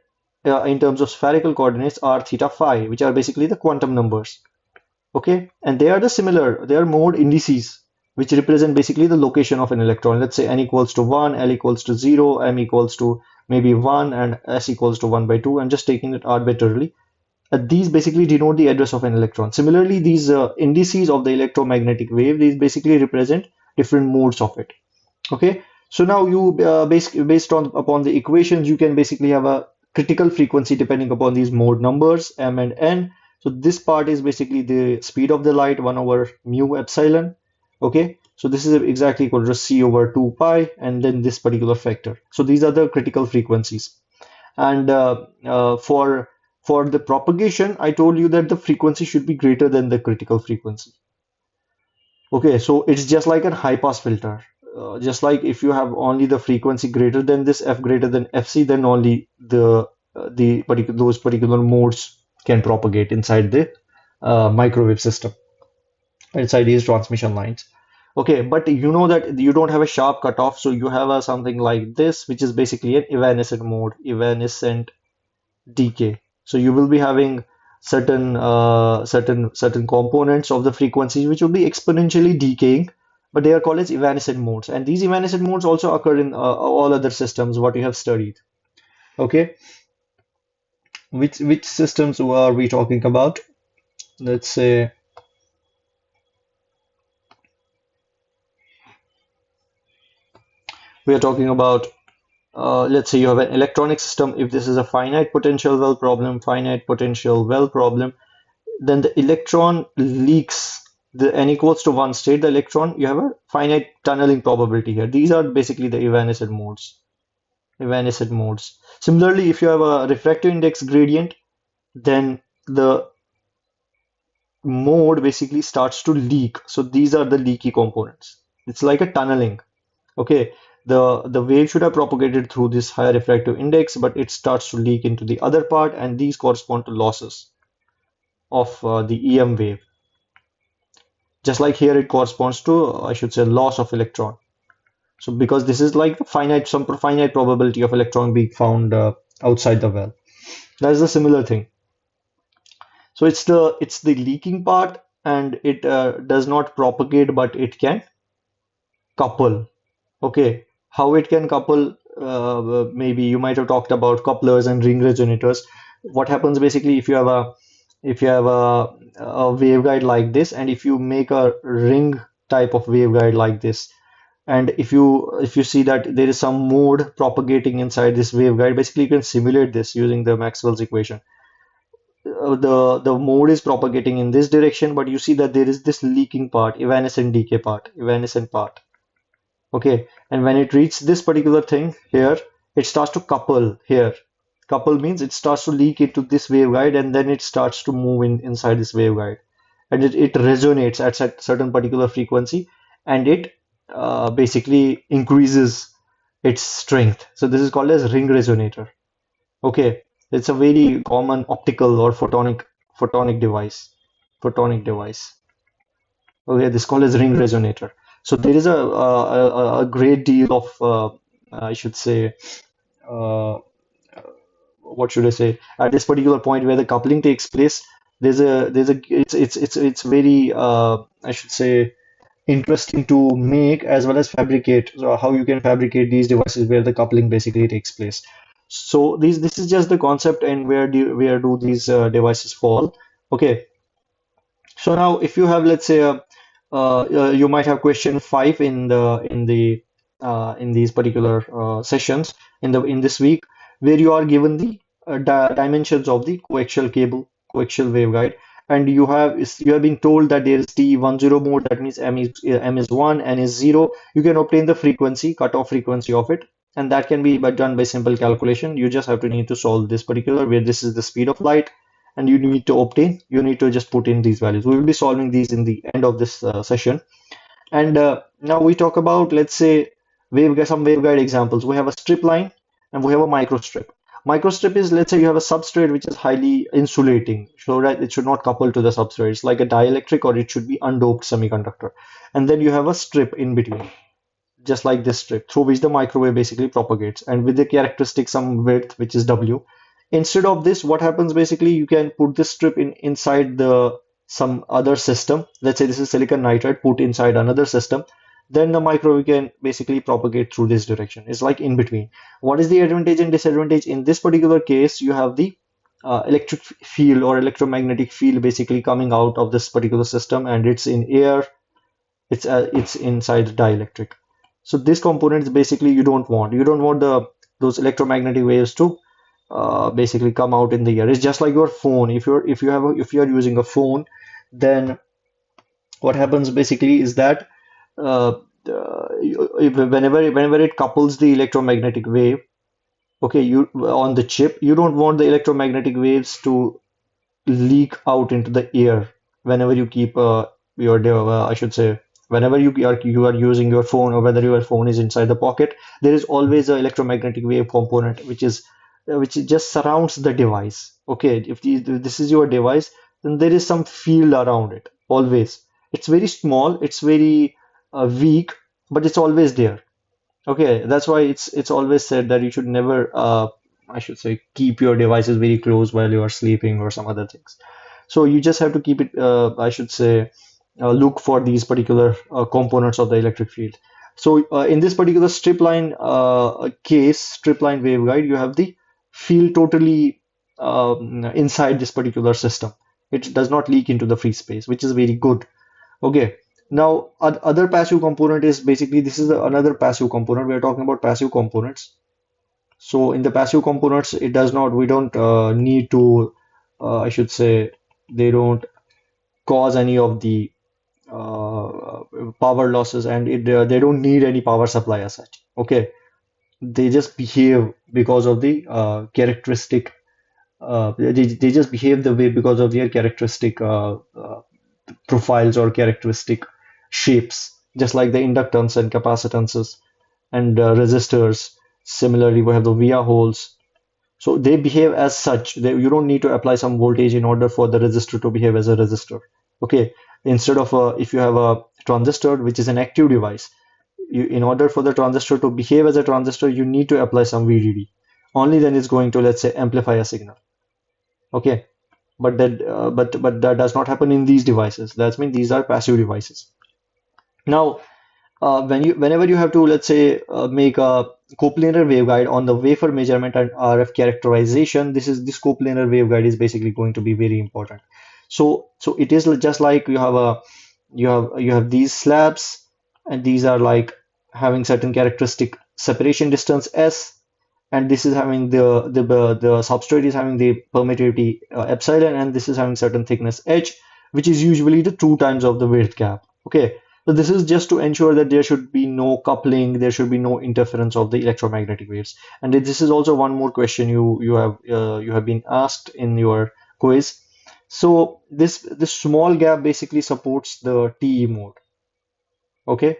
in terms of spherical coordinates r theta phi, which are basically the quantum numbers. Okay, and they are the similar, they are mode indices, which represent basically the location of an electron. Let's say n equals to 1, l equals to 0, m equals to maybe 1, and s equals to 1 by 2. I'm just taking it arbitrarily. These basically denote the address of an electron. Similarly, these indices of the electromagnetic wave, these basically represent different modes of it. Okay, so now you based on upon the equations, you can basically have a critical frequency depending upon these mode numbers m and n. So this part is basically the speed of the light 1 over mu epsilon. Okay, so this is exactly equal to c over 2 pi, and then this particular factor. So these are the critical frequencies. And for the propagation, I told you that the frequency should be greater than the critical frequency. Okay, so it's just like a high pass filter. Just like if you have only the frequency greater than this, f greater than fc, then only the particular those particular modes can propagate inside the microwave system, inside these transmission lines. Okay, but you know that you don't have a sharp cutoff, so you have a something like this, which is basically an evanescent mode, evanescent decay. So you will be having certain components of the frequency which will be exponentially decaying, but they are called as evanescent modes. And these evanescent modes also occur in all other systems what you have studied. Okay, which systems are we talking about? Let's say we are talking about let's say you have an electronic system. If this is a finite potential well problem, then the electron leaks the n equals to 1 state, the electron, you have a finite tunneling probability here. These are basically the evanescent modes. Evanescent modes. Similarly, if you have a refractive index gradient, then the mode basically starts to leak. So these are the leaky components. It's like a tunneling. Okay, the wave should have propagated through this higher refractive index, but it starts to leak into the other part, and these correspond to losses of the EM wave. Just like here, it corresponds to, I should say, loss of electron. So because this is like some finite probability of electron being found outside the well. That is a similar thing. So it's the leaking part, and it does not propagate, but it can couple. Okay, how it can couple? Maybe you might have talked about couplers and ring resonators. What happens basically if you have a waveguide like this, and if you make a ring type of waveguide like this, and if you see that there is some mode propagating inside this waveguide, basically you can simulate this using the Maxwell's equation. The mode is propagating in this direction, but you see that there is this leaking part, evanescent decay part, evanescent part. Okay, and when it reaches this particular thing here, it starts to couple here. Couple means it starts to leak into this waveguide, and then it starts to move inside this waveguide, and it resonates at certain particular frequency, and it basically increases its strength. So this is called as ring resonator. Okay, it's a very common optical or photonic device. Photonic device. Okay, this is called as ring resonator. So there is a great deal of I should say uh, what should I say, at this particular point where the coupling takes place. There's a it's very I should say interesting to make as well as fabricate. So how you can fabricate these devices where the coupling basically takes place. So this is just the concept, and where do these devices fall? Okay, so now if you have, let's say, you might have question 5 in these particular sessions in this week, where you are given the dimensions of the coaxial cable, coaxial waveguide, and you have been told that there is T10 mode. That means m is 1, n is 0. You can obtain the frequency, cutoff frequency of it, and that can be done by simple calculation. You just have to need to solve this particular, where this is the speed of light, and you need to just put in these values. We will be solving these in the end of this session. And now we talk about, let's say, some waveguide examples. We have a strip line and we have a microstrip. Microstrip is, let's say, you have a substrate which is highly insulating, so that it should not couple to the substrate. It's like a dielectric, or it should be undoped semiconductor. And then you have a strip in between. just like this strip through which the microwave basically propagates, and with the characteristic some width which is W. Instead of this, what happens basically, you can put this strip in inside the some other system. Let's say this is silicon nitride put inside another system. Then the microwave can basically propagate through this direction. It's like in between. What is the advantage and disadvantage? In this particular case, you have the electric field or electromagnetic field basically coming out of this particular system, and it's in air, it's inside the dielectric. So this component is basically you don't want the those electromagnetic waves to basically come out in the air. It's just like your phone. If you are using a phone, then what happens basically is that uh, whenever it couples the electromagnetic wave, okay, you on the chip, you don't want the electromagnetic waves to leak out into the air whenever you keep I should say, whenever you are using your phone, or whether your phone is inside the pocket, there is always a electromagnetic wave component which just surrounds the device. Okay, if this is your device, then there is some field around it always. It's very small, it's very weak, but it's always there. Okay, that's why it's always said that you should never I should say, keep your devices very close while you are sleeping or some other things. So you just have to keep it, I should say, look for these particular components of the electric field. So in this particular strip line strip line waveguide, you have the field totally inside this particular system. It does not leak into the free space, which is very good. Okay. Now, other passive component is basically this is another passive component. We are talking about passive components. So in the passive components, it does not, we don't need to, I should say, they don't cause any of the power losses, and they don't need any power supply as such. Okay, they just behave because of the characteristic. They just behave the way because of their characteristic profiles or characteristic shapes, just like the inductance and capacitances and resistors. Similarly, we have the via holes. So they behave as such. You don't need to apply some voltage in order for the resistor to behave as a resistor. Okay. Instead of if you have a transistor, which is an active device, in order for the transistor to behave as a transistor, you need to apply some VDD. Only then it's going to, let's say, amplify a signal. Okay. But that does not happen in these devices. That's mean these are passive devices. Now, whenever you have to, let's say, make a coplanar waveguide on the wafer measurement and RF characterization, this coplanar waveguide is basically going to be very important. So it is just like you have these slabs, and these are like having certain characteristic separation distance S, and this is having the substrate is having the permittivity epsilon, and this is having certain thickness H, which is usually the two times of the width gap. Okay, so this is just to ensure that there should be no coupling, there should be no interference of the electromagnetic waves. And this is also one more question you have been asked in your quiz. So this small gap basically supports the TE mode. Okay,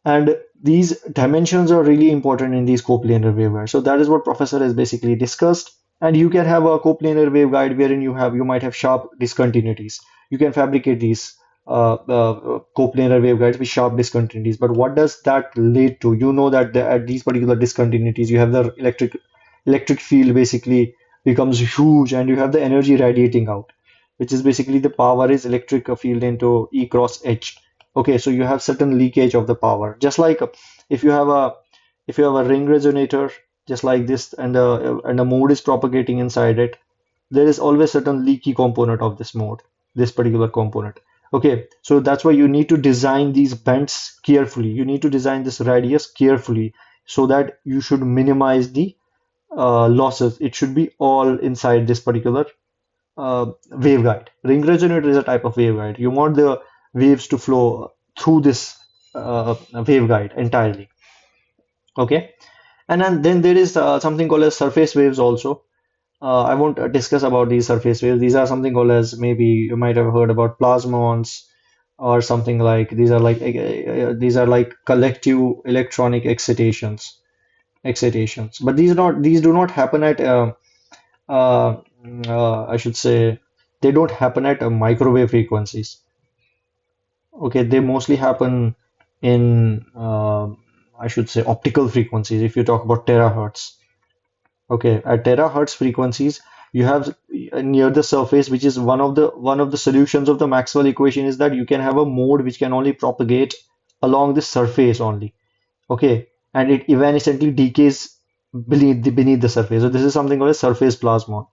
and these dimensions are really important in these coplanar waveguides. So that is what professor has basically discussed. And you can have a coplanar waveguide wherein you might have sharp discontinuities. You can fabricate these coplanar waveguides with sharp discontinuities. But what does that lead to? You know that at these particular discontinuities, you have the electric field basically becomes huge, and you have the energy radiating out, which is basically the power is electric field into E cross H. Okay, so you have certain leakage of the power. Just like if you have a ring resonator, just like this, and a mode is propagating inside it, there is always certain leaky component of this mode, this particular component. Okay, so that's why you need to design these bends carefully. You need to design this radius carefully so that you should minimize the losses. It should be all inside this particular waveguide. Ring resonator is a type of waveguide. You want the waves to flow through this waveguide entirely. Okay, and then there is something called as surface waves also. I won't discuss about these surface waves. These are something called as, maybe you might have heard about plasmons or something like these are like collective electronic excitations. But these do not happen at uh, I should say, they don't happen at microwave frequencies. Okay, they mostly happen in I should say optical frequencies. If you talk about terahertz, okay, at terahertz frequencies, you have near the surface, which is one of the solutions of the Maxwell equation, is that you can have a mode which can only propagate along the surface only. Okay, and it evanescently decays beneath the surface. So this is something called a surface plasmon.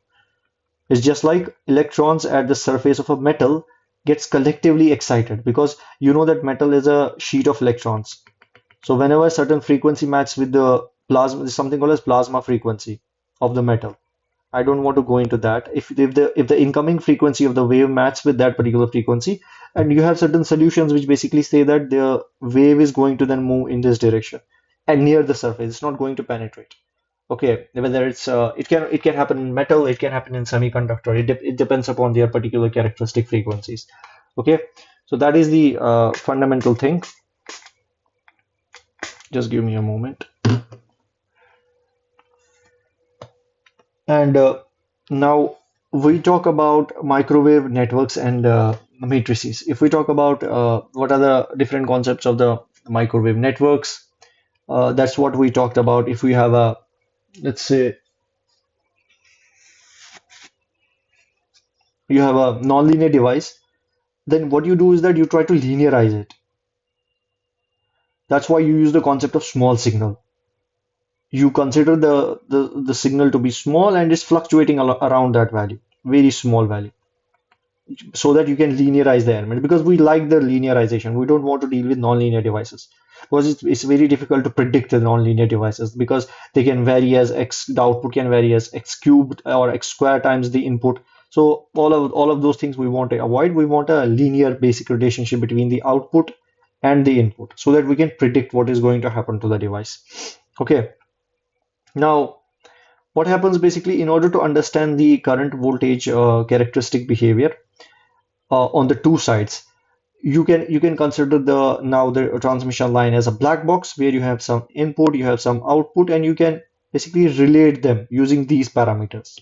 It's just like electrons at the surface of a metal gets collectively excited, because you know that metal is a sheet of electrons. So whenever a certain frequency matches with the plasma, there's something called as plasma frequency of the metal. I don't want to go into that. If the incoming frequency of the wave matches with that particular frequency, and you have certain solutions which basically say that the wave is going to then move in this direction and near the surface, it's not going to penetrate. Okay, whether it can happen in metal, it can happen in semiconductor. It depends upon their particular characteristic frequencies. Okay, so that is the fundamental thing. Just give me a moment. And now we talk about microwave networks and matrices. If we talk about what are the different concepts of the microwave networks, that's what we talked about. If we have a, let's say, you have a nonlinear device, then what you do is that you try to linearize it. That's why you use the concept of small signal. You consider the signal to be small and it's fluctuating around that value, very small value, so that you can linearize the element, because we like the linearization. We don't want to deal with nonlinear devices because it's very difficult to predict the nonlinear devices, because they can vary as x, the output can vary as x cubed or x squared times the input. So all of those things we want to avoid. We want a linear basic relationship between the output and the input so that we can predict what is going to happen to the device. Okay, now what happens basically in order to understand the current voltage characteristic behavior on the two sides, you can consider the transmission line as a black box where you have some input, you have some output, and you can basically relate them using these parameters.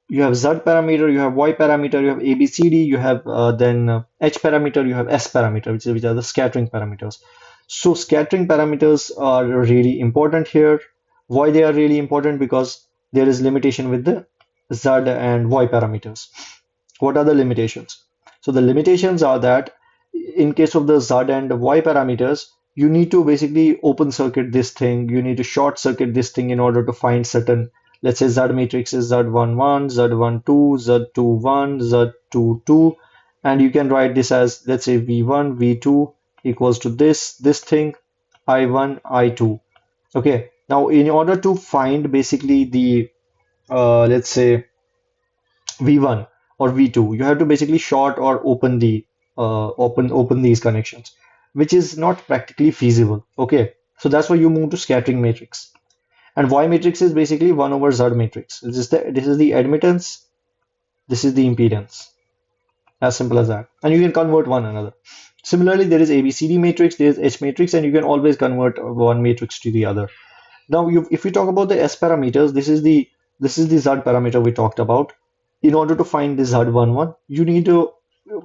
You have Z parameter, you have Y parameter, you have ABCD, you have then H parameter, you have S parameter, which are the scattering parameters. So scattering parameters are really important here. Why they are really important? Because there is limitation with the Z and Y parameters. What are the limitations? So the limitations are that in case of the Z and Y parameters, you need to basically open circuit this thing. You need to short circuit this thing in order to find certain, let's say Z matrix is Z11, Z12, Z21, Z22, and you can write this as, let's say, V1, V2 equals to this thing, I1, I2. Okay, now in order to find basically the let's say V1 or V2, you have to basically short or open the open these connections, which is not practically feasible. Okay, so that's why you move to scattering matrix. And Y matrix is basically 1 over Z matrix. This is the admittance, this is the impedance. As simple as that. And you can convert one another. Similarly, there is ABCD matrix, there is H matrix, and you can always convert one matrix to the other. Now, if we talk about the S parameters, this is the Z parameter we talked about. In order to find the Z11, you need to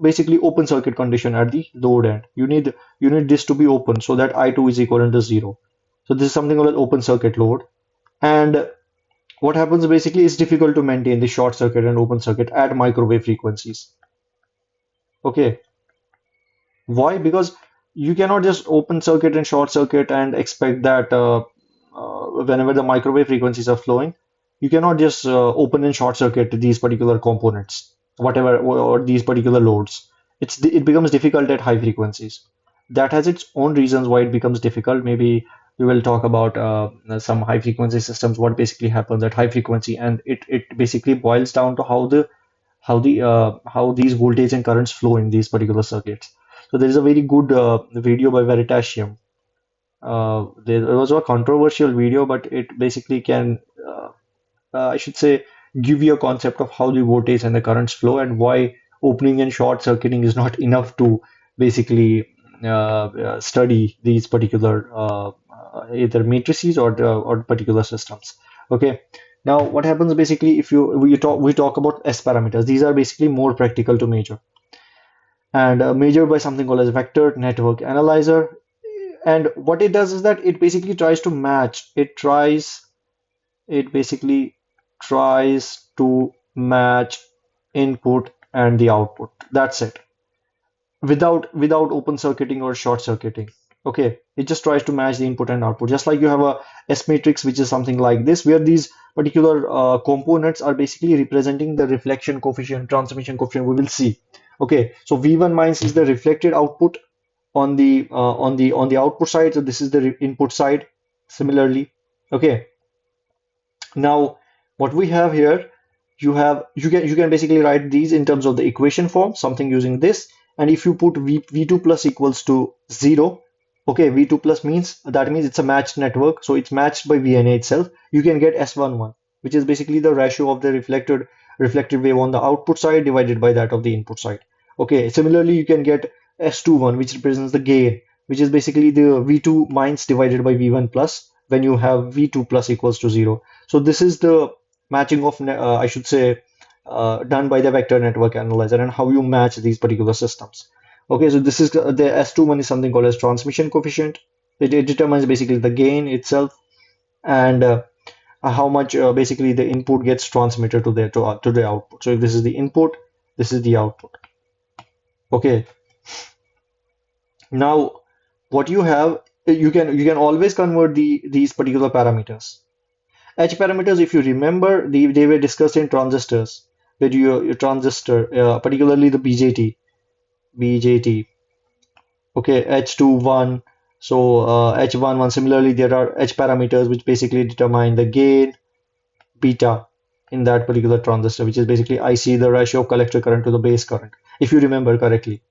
basically open circuit condition at the load end. You need this to be open so that I2 is equivalent to 0. So this is something called an open circuit load. And what happens basically is difficult to maintain the short circuit and open circuit at microwave frequencies. Okay, why? Because you cannot just open circuit and short circuit and expect that whenever the microwave frequencies are flowing, you cannot just open and short circuit these particular components, whatever, or these particular loads. It becomes difficult at high frequencies. That has its own reasons why it becomes difficult. Maybe we will talk about some high frequency systems, what basically happens at high frequency, and it basically boils down to how these voltage and currents flow in these particular circuits. So there is a very good video by Veritasium. There was a controversial video, but it basically can, I should say, give you a concept of how the voltage and the currents flow and why opening and short circuiting is not enough to basically study these particular either matrices or particular systems. Okay. Now, what happens basically if we talk about S parameters? These are basically more practical to measure and measured by something called as vector network analyzer. And what it does is that it basically tries to match. It basically tries to match input and the output. That's it. Without open circuiting or short circuiting. Okay, it just tries to match the input and output. Just like you have a S matrix, which is something like this, where these particular components are basically representing the reflection coefficient, transmission coefficient. We will see. Okay, so V1 minus is the reflected output on the output side. So this is the input side. Similarly, okay. Now, what we have here, you can basically write these in terms of the equation form, something using this. And if you put V2 plus equals to 0, okay, V2 plus means that means it's a matched network, so it's matched by VNA itself. You can get S11, which is basically the ratio of the reflected wave on the output side divided by that of the input side. Okay, similarly, you can get S21, which represents the gain, which is basically the V2 minus divided by V1 plus when you have V2 plus equals to 0. So this is the matching of, I should say, done by the vector network analyzer and how you match these particular systems. Okay, so this is the S21 is something called as transmission coefficient. It determines basically the gain itself and how much basically the input gets transmitted to the output. So if this is the input, this is the output. Okay, now what you have, you can always convert these particular parameters. H parameters, if you remember, they were discussed in transistors, where your transistor, particularly the BJT, okay, H21, so H11. Similarly, there are H parameters which basically determine the gain, beta in that particular transistor, which is basically IC, the ratio of collector current to the base current, if you remember correctly.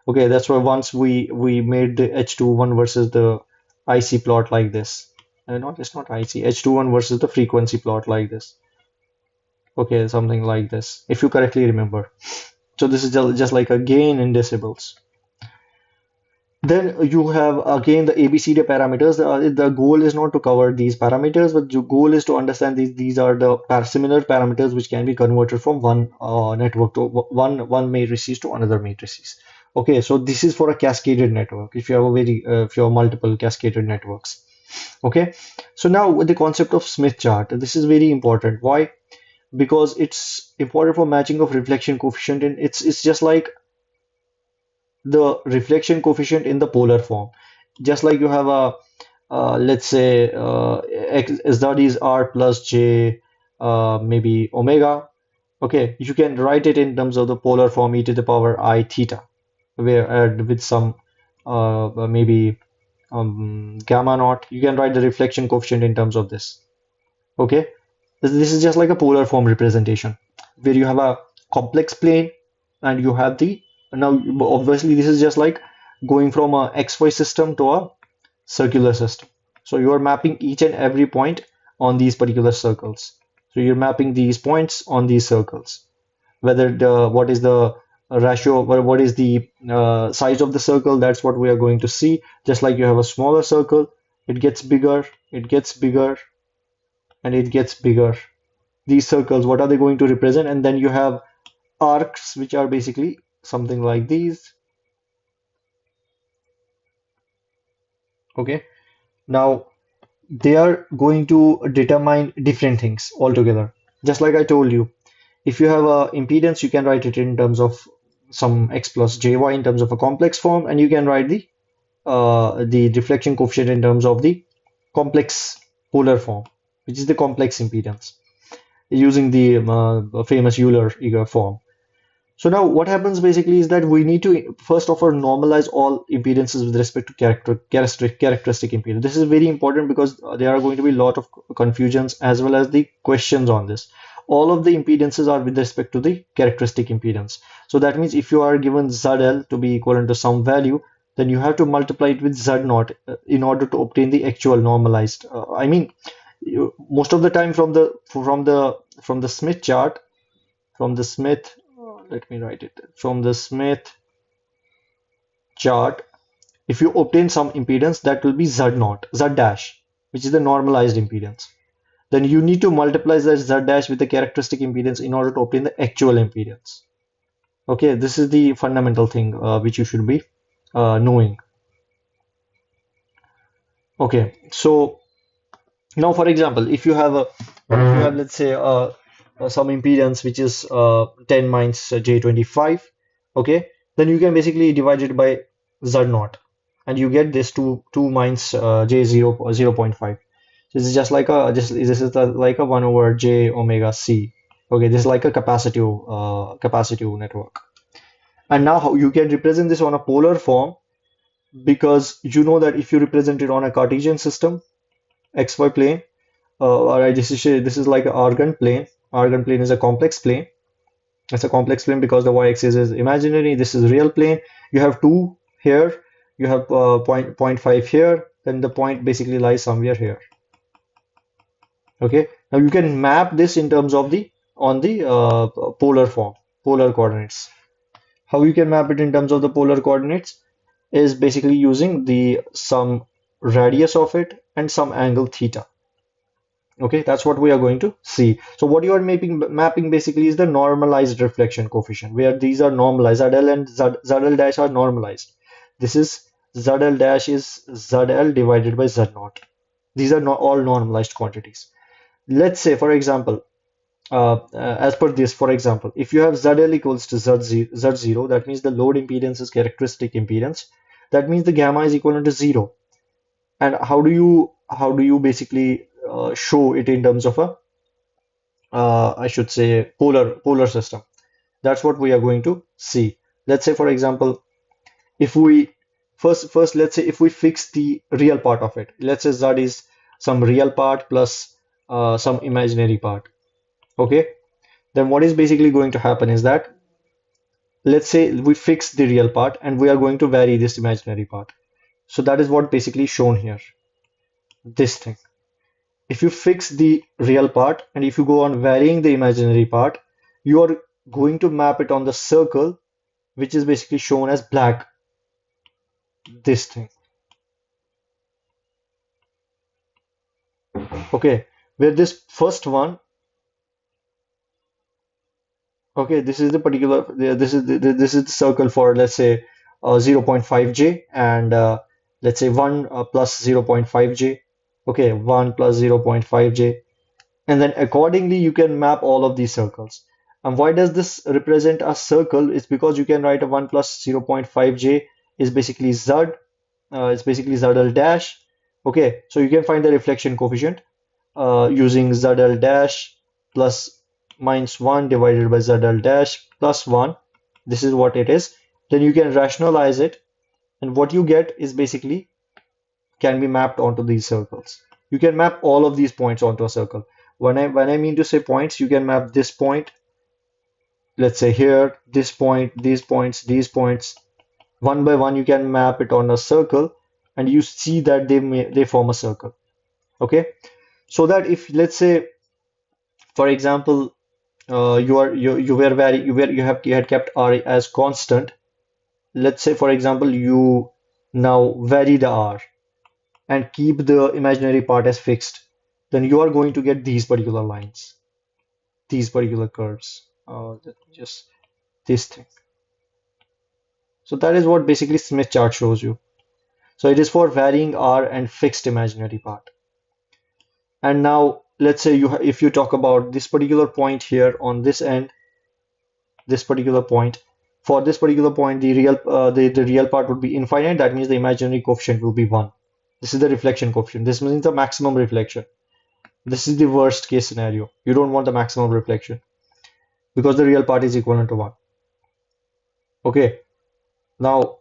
Okay, that's why once we made the H21 versus the IC plot like this. It's not IC, H21 versus the frequency plot like this. Okay, something like this, if you correctly remember. So this is just like a gain in decibels. Then you have again the ABCD parameters. The goal is not to cover these parameters, but the goal is to understand these are the similar parameters which can be converted from one network to one matrices to another matrices. Okay, so this is for a cascaded network. If you have if you have multiple cascaded networks. Okay, so now with the concept of Smith chart, this is very important. Why? Because it's important for matching of reflection coefficient, and it's just like the reflection coefficient in the polar form. Just like you have a let's say that is r plus j maybe omega. Okay, you can write it in terms of the polar form e to the power I theta, where with some maybe gamma naught. You can write the reflection coefficient in terms of this. Okay, this is just like a polar form representation where you have a complex plane and you have the now obviously this is just like going from a XY system to a circular system. So you are mapping each and every point on these particular circles. So you're mapping these points on these circles. Whether what is the ratio, what is the size of the circle, that's what we are going to see. Just like you have a smaller circle, it gets bigger, it gets bigger, and it gets bigger. These circles, what are they going to represent? And then you have arcs, which are basically something like these. Okay, now they are going to determine different things altogether. Just like I told you, if you have a impedance, you can write it in terms of some x plus jy in terms of a complex form, and you can write the deflection coefficient in terms of the complex polar form, which is the complex impedance, using the famous Euler form. So now what happens basically is that we need to first of all normalize all impedances with respect to characteristic impedance. This is very important because there are going to be a lot of confusions as well as the questions on this. All of the impedances are with respect to the characteristic impedance. So that means if you are given ZL to be equivalent to some value, then you have to multiply it with Z naught in order to obtain the actual normalized. I mean, most of the time from the Smith chart, from the Smith let me write it from the Smith chart. If you obtain some impedance, that will be Z naught, Z dash, which is the normalized impedance. Then you need to multiply that Z dash with the characteristic impedance in order to obtain the actual impedance. Okay, this is the fundamental thing which you should be knowing. Okay, so now for example, if you have let's say some impedance which is 10 minus J25, okay, then you can basically divide it by Z naught, and you get this 2 minus J0 0.5. This is just like a just this is like a 1 over J omega C. Okay, this is like a capacitive network. And now how you can represent this on a polar form, because you know that if you represent it on a Cartesian system, XY plane, all right, this is like an Argand plane. Argand plane is a complex plane. It's a complex plane because the y-axis is imaginary. This is real plane. You have two here. You have point 0.5 here. Then the point basically lies somewhere here. Okay. Now you can map this in terms of the on the polar form, polar coordinates. How you can map it in terms of the polar coordinates is basically using the some radius of it and some angle theta. Okay, that's what we are going to see. So what you are mapping basically is the normalized reflection coefficient, where these are normalized. ZL and ZL dash are normalized. This is ZL dash is ZL divided by Z naught. These are not all normalized quantities. Let's say, for example, as per this, for example, if you have ZL equals to Z0, that means the load impedance is characteristic impedance. That means the gamma is equivalent to 0. And how do you basically show it in terms of a I should say polar system? That's what we are going to see. Let's say, for example, if we first let's say if we fix the real part of it. Let's say Z is some real part plus some imaginary part. Okay, then what is basically going to happen is that let's say we fix the real part and we are going to vary this imaginary part. So that is what basically shown here. This thing. If you fix the real part and if you go on varying the imaginary part, you are going to map it on the circle, which is basically shown as black, this thing. Okay, where this first one, okay, this is the particular, this is the circle for, let's say, 0.5 J and let's say 1 plus 0.5 J. Okay, 1 plus 0.5 J. And then accordingly, you can map all of these circles. And why does this represent a circle? It's because you can write a 1 plus 0.5j is basically Z. It's basically ZL dash. Okay, so you can find the reflection coefficient using ZL dash plus minus 1 divided by ZL dash plus 1. This is what it is. Then you can rationalize it. And what you get is basically can be mapped onto these circles. You can map all of these points onto a circle. When I mean to say points, you can map this point, let's say here, this point, these points, these points. One by one, you can map it on a circle, and you see that they form a circle. Okay, so that if let's say, for example, you had kept R as constant. Let's say, for example, you now vary the R and keep the imaginary part as fixed, then you are going to get these particular lines, these particular curves. Let me just this thing. So that is what basically Smith chart shows you. So it is for varying R and fixed imaginary part. And now let's say if you talk about this particular point here on this end, this particular point. For this particular point, the real part would be infinite. That means the imaginary coefficient will be 1. This is the reflection coefficient. This means the maximum reflection. This is the worst case scenario. You don't want the maximum reflection because the real part is equivalent to 1. Okay. Now,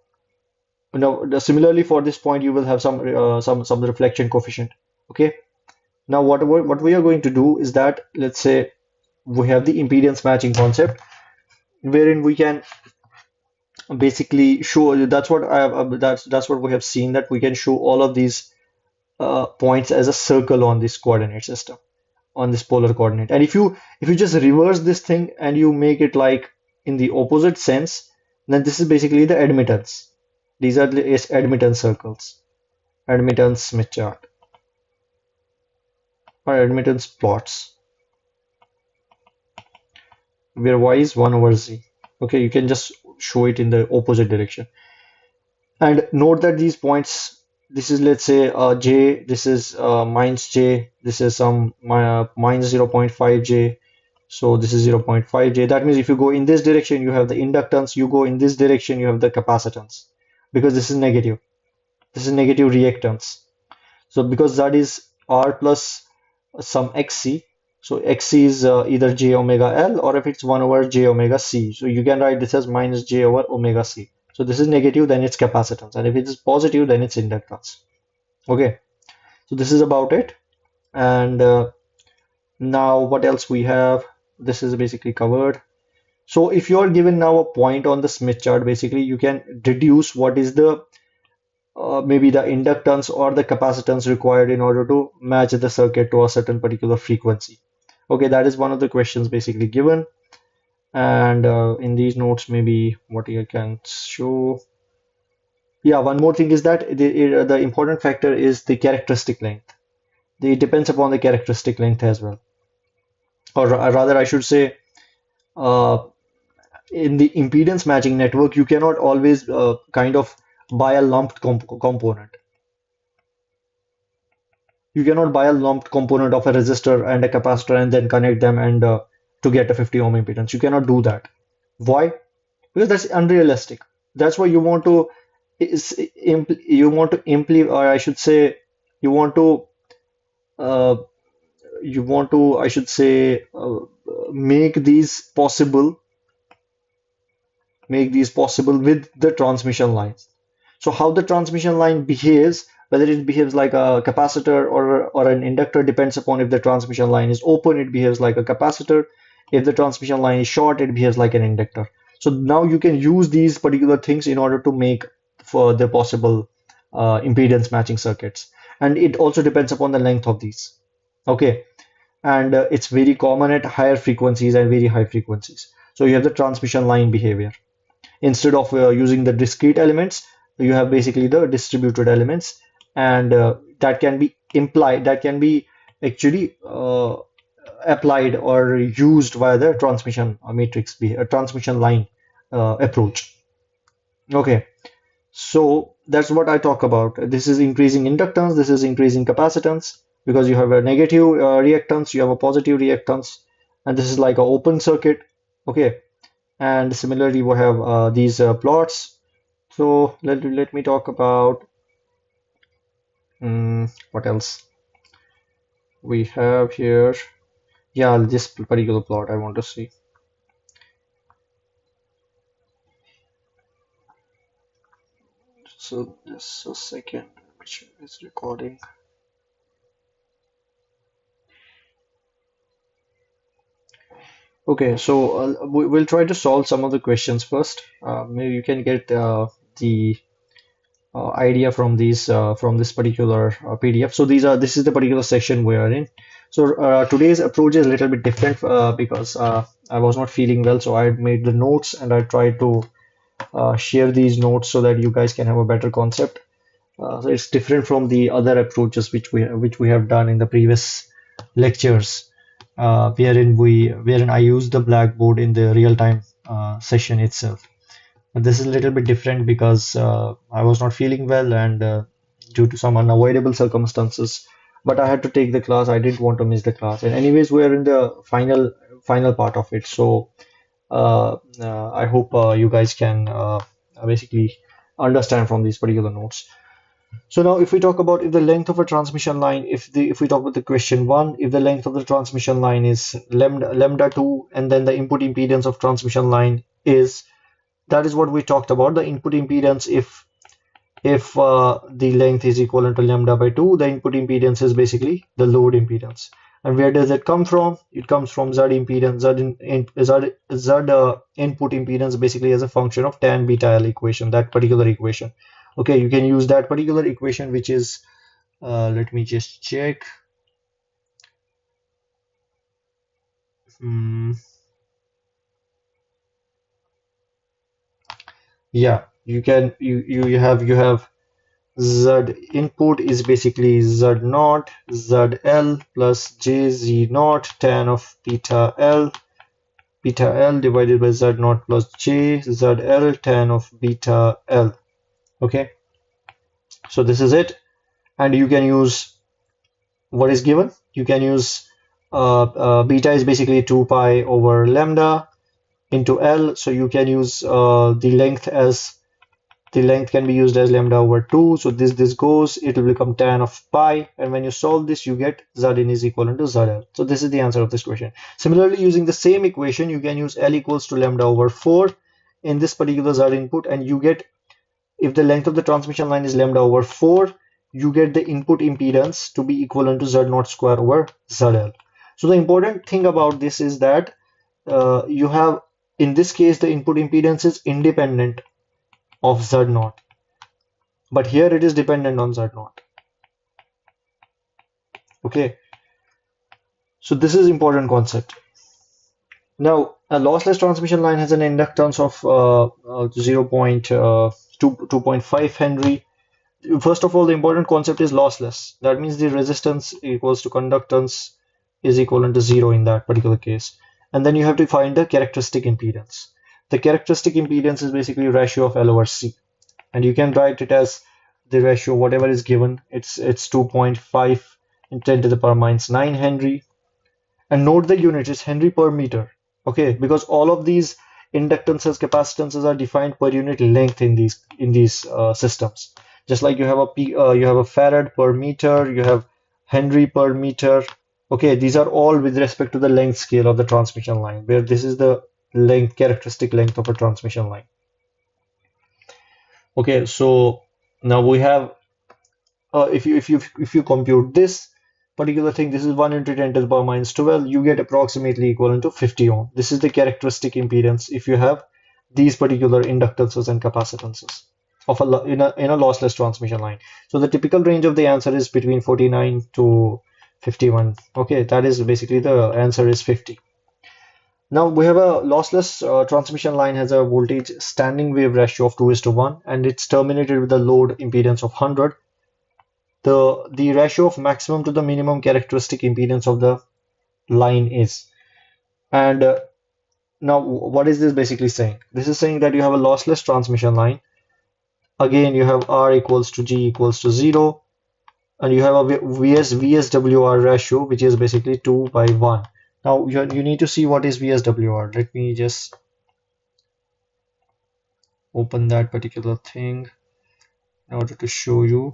similarly for this point, you will have some reflection coefficient. Okay. Now, what we are going to do is that let's say we have the impedance matching concept, wherein we can basically show that's what we have seen, that we can show all of these points as a circle on this coordinate system, on this polar coordinate. And if you just reverse this thing and you make it like in the opposite sense, then this is basically the admittance. These are the admittance circles, admittance Smith chart, or admittance plots, where y is 1 over z. Okay, you can just show it in the opposite direction. And note that these points this is, let's say, j, this is minus j, this is some minus 0.5 j, so this is 0.5 j. That means if you go in this direction, you have the inductance, you go in this direction, you have the capacitance, because this is negative. This is negative reactance. So because Z is R plus some XC, so XC is either J omega L, or if it's 1 over J omega C. So you can write this as minus J over omega C. So this is negative, then it's capacitance. And if it is positive, then it's inductance. Okay, so this is about it. And now what else we have? This is basically covered. So if you are given now a point on the Smith chart, basically you can deduce what is the maybe the inductance or the capacitance required in order to match the circuit to a certain particular frequency. Okay, that is one of the questions basically given. And in these notes, maybe what I can show. Yeah, one more thing is that the important factor is the characteristic length. It depends upon the characteristic length as well. Or rather, I should say, uh, in the impedance matching network, you cannot always kind of buy a lumped component. You cannot buy a lumped component of a resistor and a capacitor and then connect them and to get a 50 ohm impedance. You cannot do that. Why? Because that's unrealistic. That's why you want to implement, or I should say, you want to uh, I should say, make these possible, with the transmission lines. So how the transmission line behaves, whether it behaves like a capacitor or an inductor, depends upon if the transmission line is open, it behaves like a capacitor. If the transmission line is short, it behaves like an inductor. So now you can use these particular things in order to make for the possible impedance matching circuits. And it also depends upon the length of these. Okay. And it's very common at higher frequencies and very high frequencies. So you have the transmission line behavior. Instead of using the discrete elements, you have basically the distributed elements, and that can be implied, that can be actually applied or used via the transmission matrix, transmission line approach. Okay, so that's what I talk about. This is increasing inductance, this is increasing capacitance, because you have a negative reactance, you have a positive reactance, and this is like an open circuit. Okay, and similarly we have these plots. So let me talk about what else we have here. Yeah, this particular plot I want to see. So just a second, which is recording. Okay, so we'll try to solve some of the questions first. Maybe you can get the idea from these from this particular PDF. So this is the particular section we are in. So today's approach is a little bit different because I was not feeling well, so I made the notes and I tried to share these notes so that you guys can have a better concept. So it's different from the other approaches which we have done in the previous lectures, wherein I used the Blackboard in the real-time session itself. But this is a little bit different because I was not feeling well and due to some unavoidable circumstances. But I had to take the class. I didn't want to miss the class. And anyways, we're in the final part of it. So I hope you guys can basically understand from these particular notes. So now if we talk about if the length of a transmission line, if we talk about the question one, if the length of the transmission line is lambda 2, and then the input impedance of transmission line is, that is what we talked about, the input impedance. If the length is equivalent to lambda by 2, the input impedance is basically the load impedance. And where does it come from? It comes from Z impedance, Z input impedance basically as a function of tan beta L equation, that particular equation. Okay, you can use that particular equation, which is, let me just check. Yeah, you have Z input is basically Z naught ZL plus JZ naught tan of beta L divided by Z naught plus J ZL tan of beta L. Okay, So this is it, and you can use what is given. You can use beta is basically 2 pi over lambda into L. So you can use the length can be used as lambda over 2. So this goes, it will become tan of pi. And when you solve this, you get Zn is equivalent to Zl. So this is the answer of this question. Similarly, using the same equation, you can use L equals to lambda over 4 in this particular Z input, and you get, if the length of the transmission line is lambda over 4, you get the input impedance to be equivalent to Z0 square over Zl. So the important thing about this is that you have, in this case, the input impedance is independent of Z0, but here it is dependent on Z0. Okay, so this is important concept. Now, a lossless transmission line has an inductance of 2.5 Henry. First of all, the important concept is lossless. That means the resistance equals to conductance is equivalent to 0 in that particular case. And then you have to find the characteristic impedance. The characteristic impedance is basically ratio of L over C. And you can write it as the ratio, whatever is given. It's 2.5 in 10 to the power minus 9 Henry. And note the unit is Henry per meter. Okay, because all of these inductances, capacitances are defined per unit length in these systems. Just like you have you have a farad per meter, you have Henry per meter. Okay, these are all with respect to the length scale of the transmission line, where this is the length, characteristic length of a transmission line. Okay, so now we have, if you compute this particular thing, this is 1 into 10 to the power minus 12, you get approximately equivalent to 50 ohm. This is the characteristic impedance if you have these particular inductances and capacitances of in a lossless transmission line. So the typical range of the answer is between 49 to 51. Okay, that is basically the answer is 50. Now we have a lossless transmission line has a voltage standing wave ratio of 2 is to 1, and it's terminated with a load impedance of 100. The ratio of maximum to the minimum characteristic impedance of the line is. And now what is this basically saying? This is saying that you have a lossless transmission line. Again, you have R equals to G equals to 0, and you have a VSWR ratio, which is basically 2 by 1. Now you need to see what is VSWR. Let me just open that particular thing in order to show you.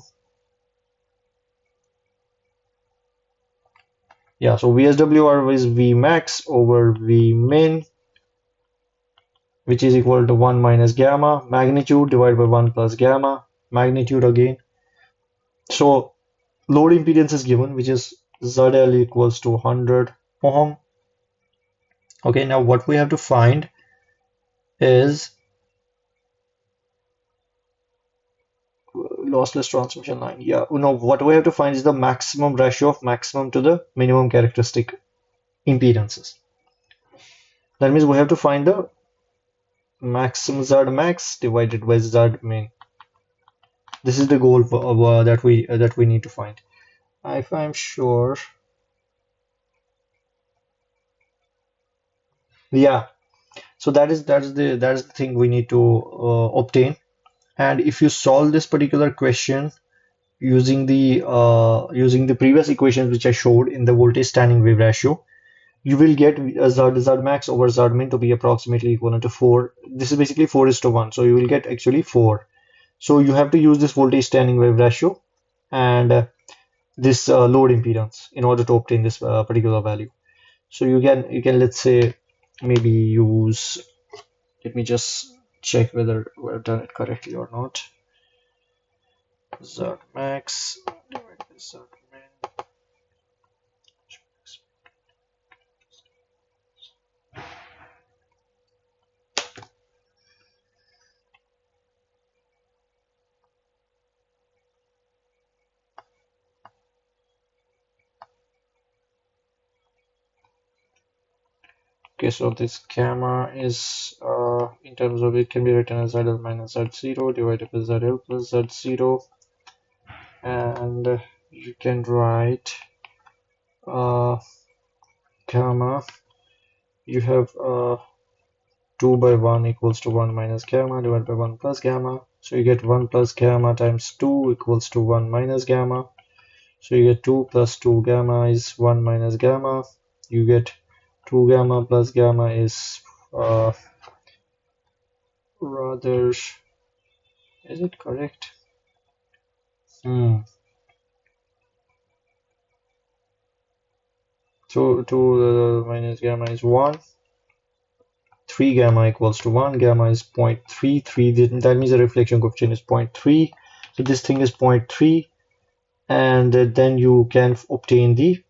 Yeah, so VSWR is V max over V min, which is equal to 1 minus gamma, magnitude divided by 1 plus gamma, magnitude again. So load impedance is given, which is ZL equals to 100 ohm. Okay, now what we have to find is lossless transmission line. Yeah, no, what we have to find is the maximum ratio of maximum to the minimum characteristic impedances. That means we have to find the maximum Z max divided by Z min. This is the goal that we need to find. If I'm sure, yeah. So that is the thing we need to obtain. And if you solve this particular question using the previous equations which I showed in the voltage standing wave ratio, you will get Z max over Z min to be approximately equivalent to 4. This is basically 4 is to 1, so you will get actually 4. So you have to use this voltage standing wave ratio and this load impedance in order to obtain this particular value. So you can let's say maybe use, let me just check whether we've done it correctly or not. Z max divided by Z min. Okay, so this gamma is in terms of, it can be written as ZL minus Z0 divided by ZL plus Z0, and you can write gamma, you have 2 by 1 equals to 1 minus gamma divided by 1 plus gamma. So you get 1 plus gamma times 2 equals to 1 minus gamma. So you get 2 plus 2 gamma is 1 minus gamma. You get 2 gamma plus gamma is rather, is it correct? Hmm. So 2 minus gamma is 1. 3 gamma equals to 1. Gamma is 0.33. That means the reflection coefficient is 0.3. So this thing is 0.3. And then you can obtain the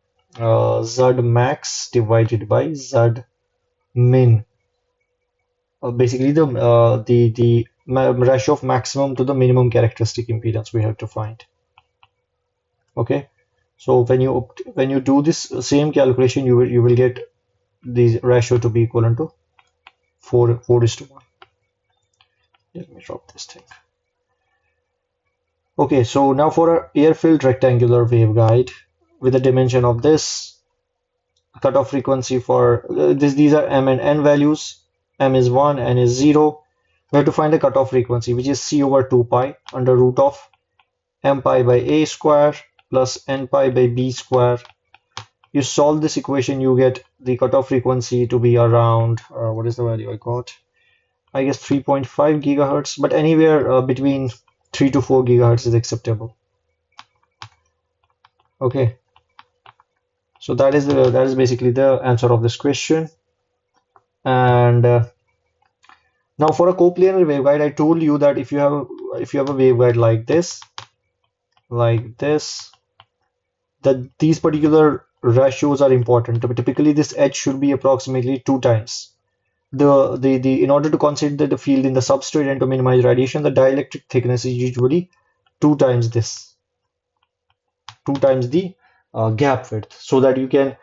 Z max divided by Z min. Basically the ratio of maximum to the minimum characteristic impedance we have to find. Okay, so when you do this same calculation, you will get the ratio to be equivalent to 4 is to 1. Let me drop this thing. Okay, so now for our air-filled rectangular waveguide with a dimension of this, cutoff frequency for these are m and n values. M is 1, n is 0. We have to find the cutoff frequency, which is c over 2 pi under root of m pi by a square plus n pi by b square. You solve this equation, you get the cutoff frequency to be around, what is the value I got? I guess 3.5 gigahertz, but anywhere between 3 to 4 gigahertz is acceptable. Okay, so that is basically the answer of this question. And now for a coplanar waveguide, I told you that if you have a waveguide like this, that these particular ratios are important. Typically, this edge should be approximately 2 times. In order to consider the field in the substrate and to minimize radiation, the dielectric thickness is usually 2 times this, 2 times the gap width, so that you can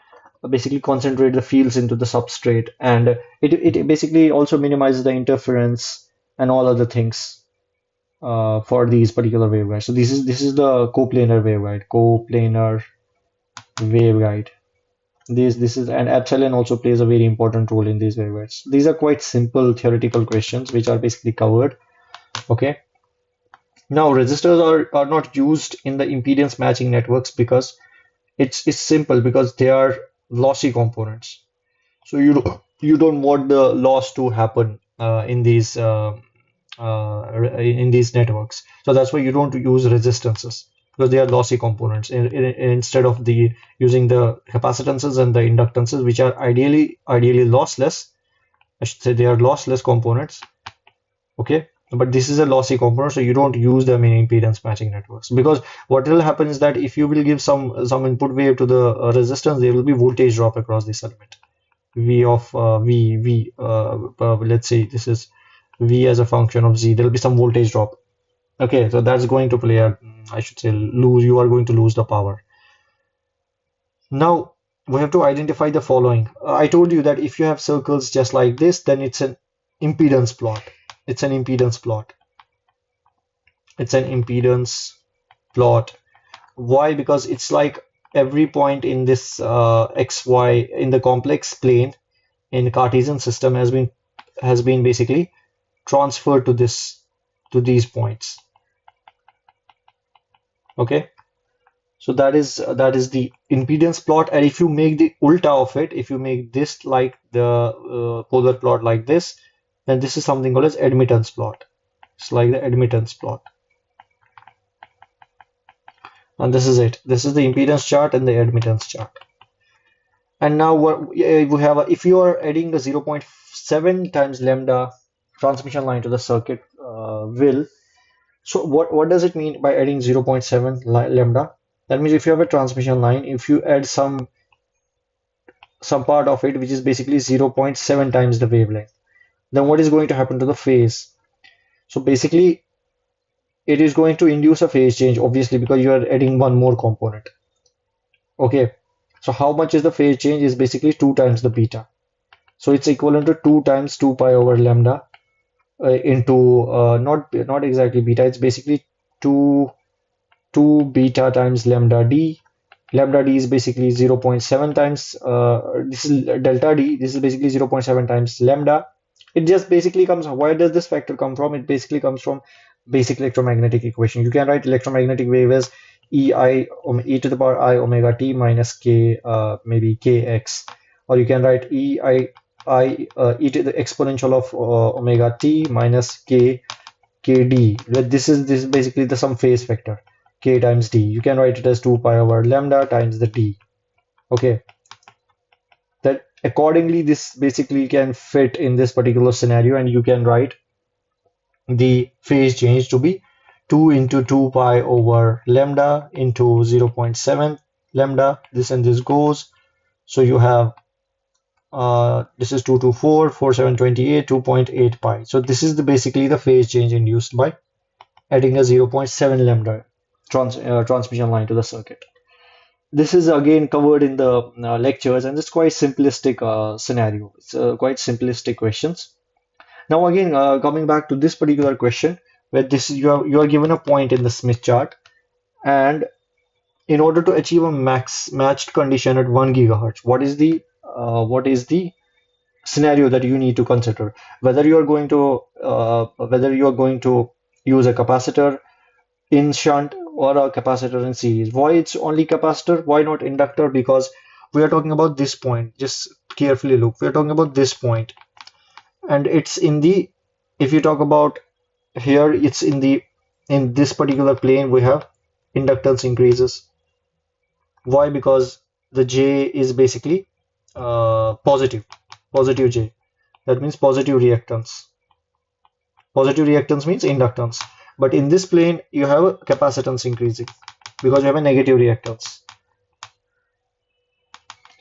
basically concentrate the fields into the substrate, and it basically also minimizes the interference and all other things for these particular waveguides. So this is the coplanar waveguide. This is, and epsilon also plays a very important role in these waveguides. These are quite simple theoretical questions which are basically covered. Okay. Now resistors are not used in the impedance matching networks because it's simple, because they are lossy components. So you don't want the loss to happen in these networks. So that's why you don't use resistances, because they are lossy components. Instead of using the capacitances and the inductances, which are ideally lossless, I should say they are lossless components. Okay, but this is a lossy component, so you don't use them in impedance matching networks, because what will happen is that if you will give some input wave to the resistance, there will be voltage drop across this element. V of V, let's say this is V as a function of Z, there will be some voltage drop. Okay, so that's going to play a, I should say, you are going to lose the power. Now we have to identify the following. I told you that if you have circles just like this, then it's an impedance plot. It's an impedance plot. It's an impedance plot. Why? Because it's like every point in this XY in the complex plane in the Cartesian system has been basically transferred to these points. Okay, so that is the impedance plot. And if you make the ulta of it, if you make this like the polar plot like this, then this is something called as admittance plot. It's like the admittance plot. And this is it. This is the impedance chart and the admittance chart. And now what we have, if you are adding the 0.7 times lambda transmission line to the circuit so what does it mean by adding 0.7 lambda? That means if you have a transmission line, if you add some part of it, which is basically 0.7 times the wavelength, then what is going to happen to the phase? So basically, it is going to induce a phase change, obviously, because you are adding one more component. Okay, so how much is the phase change? Is basically 2 times the beta. So it's equivalent to 2 times 2 pi over lambda into not exactly beta. It's basically 2 beta times lambda d. Lambda d is basically 0.7 times this is delta d. This is basically 0.7 times lambda. It just basically comes. Where does this factor come from? It basically comes from basic electromagnetic equation. You can write electromagnetic wave as e to the power I omega t minus k, maybe kx, or you can write e to the exponential of omega t minus k kd. This is basically the some phase vector k times d. You can write it as 2 pi over lambda times the d. Okay, that accordingly this basically can fit in this particular scenario, and you can write the phase change to be 2 into 2 pi over lambda into 0.7 lambda. This and this goes. So you have this is 224, 4728, 2.8 pi. So this is basically the phase change induced by adding a 0.7 lambda transmission line to the circuit. This is again covered in the lectures, and it's quite simplistic scenario. It's quite simplistic questions. Now again, coming back to this particular question, where this you are given a point in the Smith chart, and in order to achieve a max matched condition at 1 gigahertz, what is the scenario that you need to consider? Whether you are going to use a capacitor in shunt or a capacitor in series. Why it's only capacitor? Why not inductor? Because we are talking about this point. Just carefully look. We are talking about this point, and it's in the. If you talk about here, it's in this particular plane we have inductance increases. Why? Because the J is basically positive J. That means positive reactance. Positive reactance means inductance. But in this plane, you have a capacitance increasing because you have a negative reactance.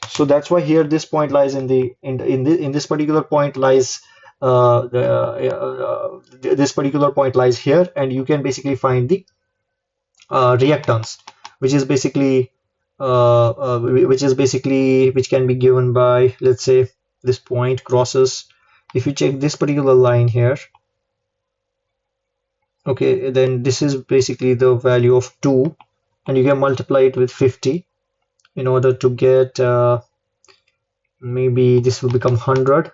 So that's why here this point lies in this particular point lies this particular point lies here, and you can basically find the reactance, which is basically which can be given by, let's say, this point crosses. If you check this particular line here, okay, then this is basically the value of 2, and you can multiply it with 50 in order to get maybe this will become 100.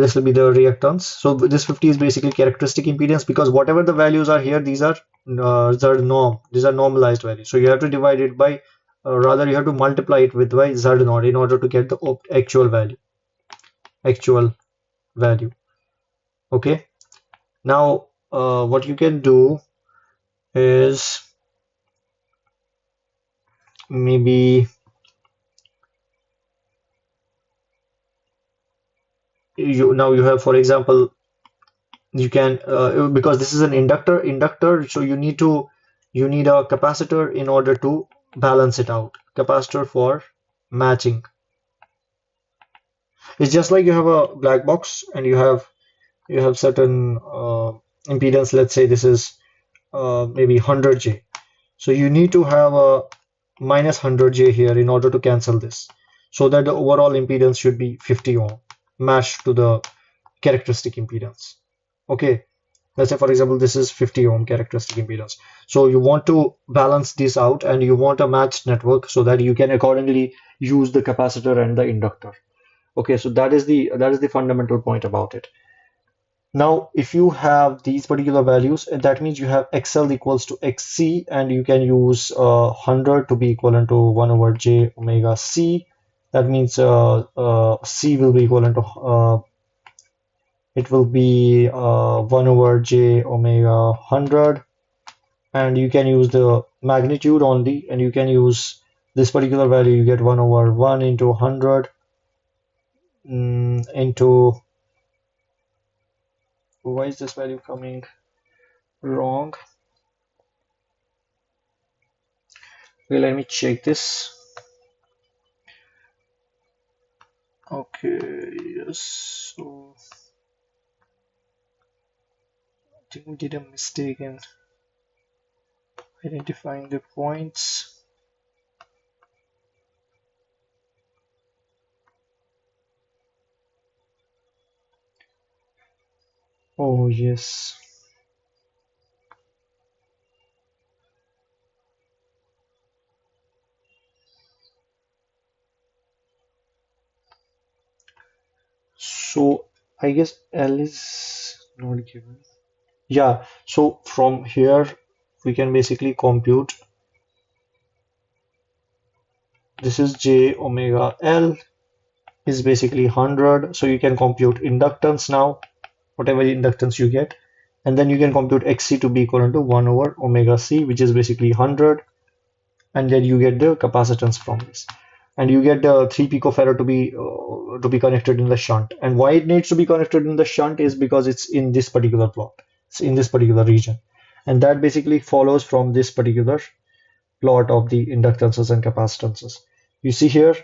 This will be the reactance. So this 50 is basically characteristic impedance, because whatever the values are here, these are these are normalized values. So you have to divide it by, rather you have to multiply it with by z naught in order to get the actual value. Actual value. Okay. Now what you can do is maybe you have, for example, you can because this is an inductor, so you need a capacitor in order to balance it out. Capacitor for matching. It's just like you have a black box and you have certain impedance. Let's say this is maybe 100J. So you need to have a minus 100J here in order to cancel this, so that the overall impedance should be 50 ohm matched to the characteristic impedance. Okay, let's say for example this is 50 ohm characteristic impedance. So you want to balance this out, and you want a matched network so that you can accordingly use the capacitor and the inductor. Okay, so that is the fundamental point about it. Now if you have these particular values, that means you have XL equals to XC, and you can use 100 to be equivalent to 1 over J omega C. That means C will be equivalent to it will be 1 over J omega 100, and you can use the magnitude only, and you can use this particular value. You get 1 over 1 into 100 into, why is this value coming wrong? Okay, let me check this. Okay, yes, so I think we did a mistake in identifying the points. Oh yes. So I guess L is not given. Yeah, so from here we can basically compute this is J omega L is basically 100. So you can compute inductance now, whatever inductance you get. And then you can compute Xc to be equal to 1 over omega C, which is basically 100. And then you get the capacitance from this. And you get the 3 picofarad to be connected in the shunt. And why it needs to be connected in the shunt is because it's in this particular plot. It's in this particular region. And that basically follows from this particular plot of the inductances and capacitances. You see here,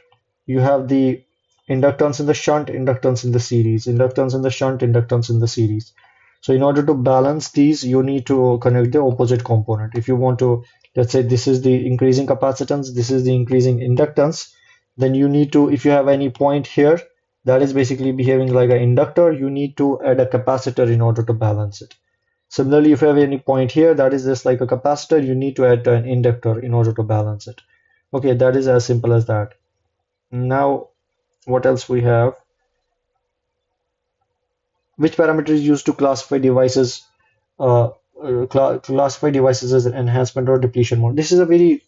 you have the inductance in the shunt, inductance in the series, inductance in the shunt, inductance in the series. So in order to balance these, you need to connect the opposite component. If you want to, let's say this is the increasing capacitance, this is the increasing inductance, then you need to, if you have any point here that is basically behaving like an inductor, you need to add a capacitor in order to balance it. Similarly, if you have any point here that is just like a capacitor, you need to add an inductor in order to balance it. Okay, that is as simple as that. Now, what else we have? Which parameter is used to uh, classify devices as enhancement or depletion mode? This is a very,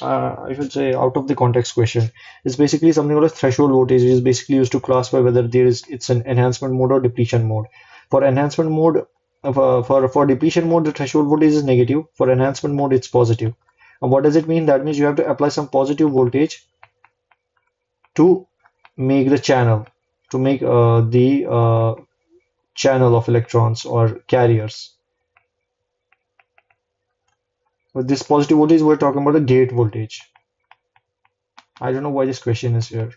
I should say, out of the context question. It's basically something called a threshold voltage, which is basically used to classify whether it's an enhancement mode or depletion mode. For enhancement mode, for depletion mode, the threshold voltage is negative. For enhancement mode, it's positive. And what does it mean? That means you have to apply some positive voltage to make the channel, to make the channel of electrons or carriers. With this positive voltage, we're talking about the gate voltage. I don't know why this question is here.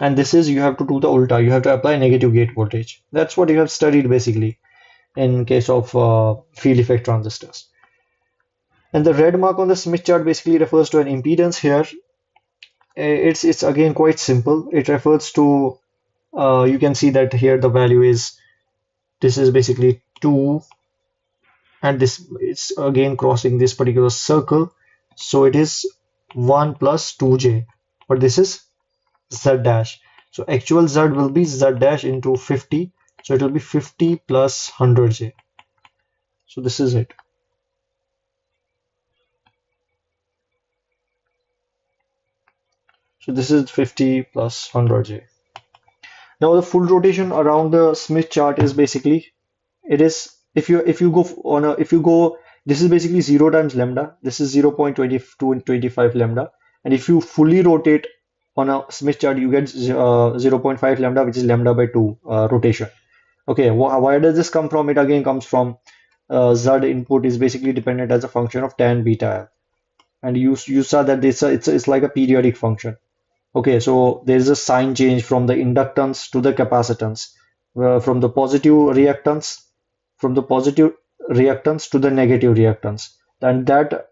And this is you have to do the ulta. You have to apply negative gate voltage. That's what you have studied basically in case of field effect transistors. And the red mark on the Smith chart basically refers to an impedance here. It's again quite simple. It refers to you can see that here the value is this is basically 2 and this it's again crossing this particular circle. So it is 1 plus 2j, but this is z dash. So actual z will be z dash into 50. So it will be 50 plus 100j. So this is it. So this is 50 plus 100j. Now the full rotation around the Smith chart is basically it is if you go on a if you go this is basically 0 times lambda. This is 0.2225 lambda. And if you fully rotate on a Smith chart, you get 0.5 lambda, which is lambda by 2 rotation. Okay, why does this come from? It again comes from Z input is basically dependent as a function of tan beta L. And you saw that it's like a periodic function. Okay, so there is a sign change from the inductance to the capacitance, from the positive reactance, from the positive reactance to the negative reactance. And that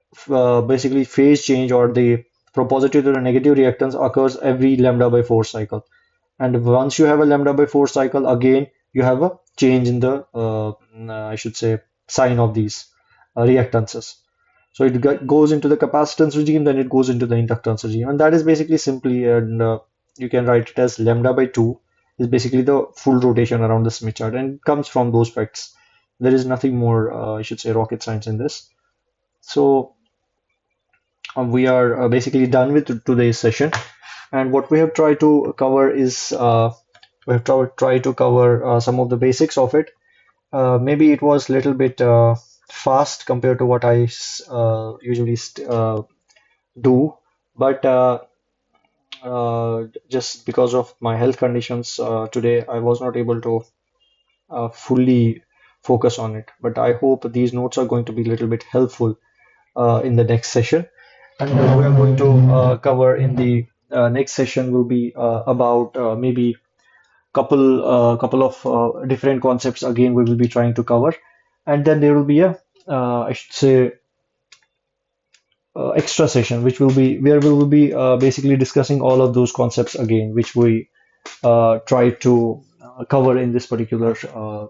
basically phase change or the from positive to the negative reactance occurs every lambda by 4 cycle. And once you have a lambda by 4 cycle, again you have a change in the I should say sign of these reactances. So it goes into the capacitance regime, then it goes into the inductance regime, and that is basically simply, and you can write it as lambda by 2 is basically the full rotation around the Smith chart, and it comes from those facts. There is nothing more, I should say, rocket science in this. So we are basically done with today's session, and what we have tried to cover is we have tried to cover some of the basics of it. Maybe it was a little bit fast compared to what I usually do, but just because of my health conditions today, I was not able to fully focus on it. But I hope these notes are going to be a little bit helpful in the next session. And we are going to cover in the next session will be about maybe couple of different concepts again we will be trying to cover, and then there will be a I should say extra session which will be where we will be basically discussing all of those concepts again which we try to cover in this particular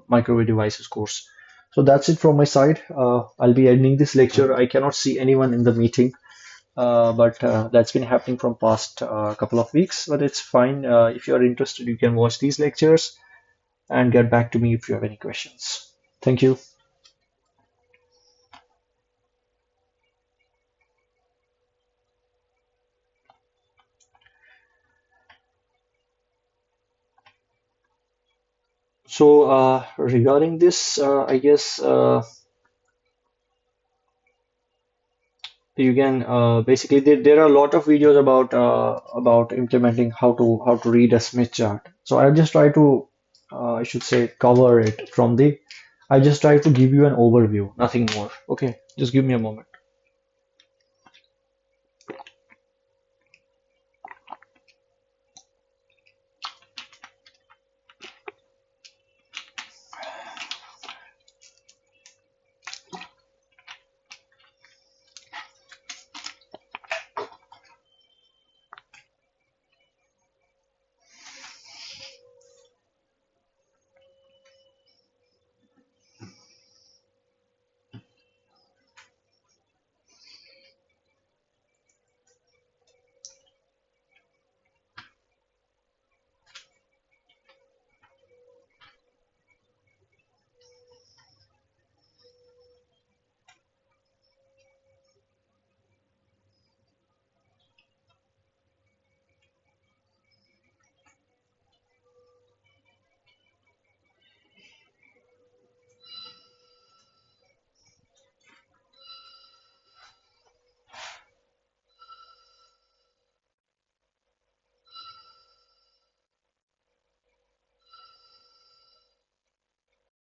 microwave devices course. So that's it from my side. I'll be ending this lecture. I cannot see anyone in the meeting, but that's been happening from past couple of weeks, but it's fine. If you are interested, you can watch these lectures and get back to me if you have any questions. Thank you. So regarding this, I guess you can basically there are a lot of videos about implementing how to read a Smith chart. So I'll just try to I should say cover it from the I just try to give you an overview, nothing more. Okay, just give me a moment.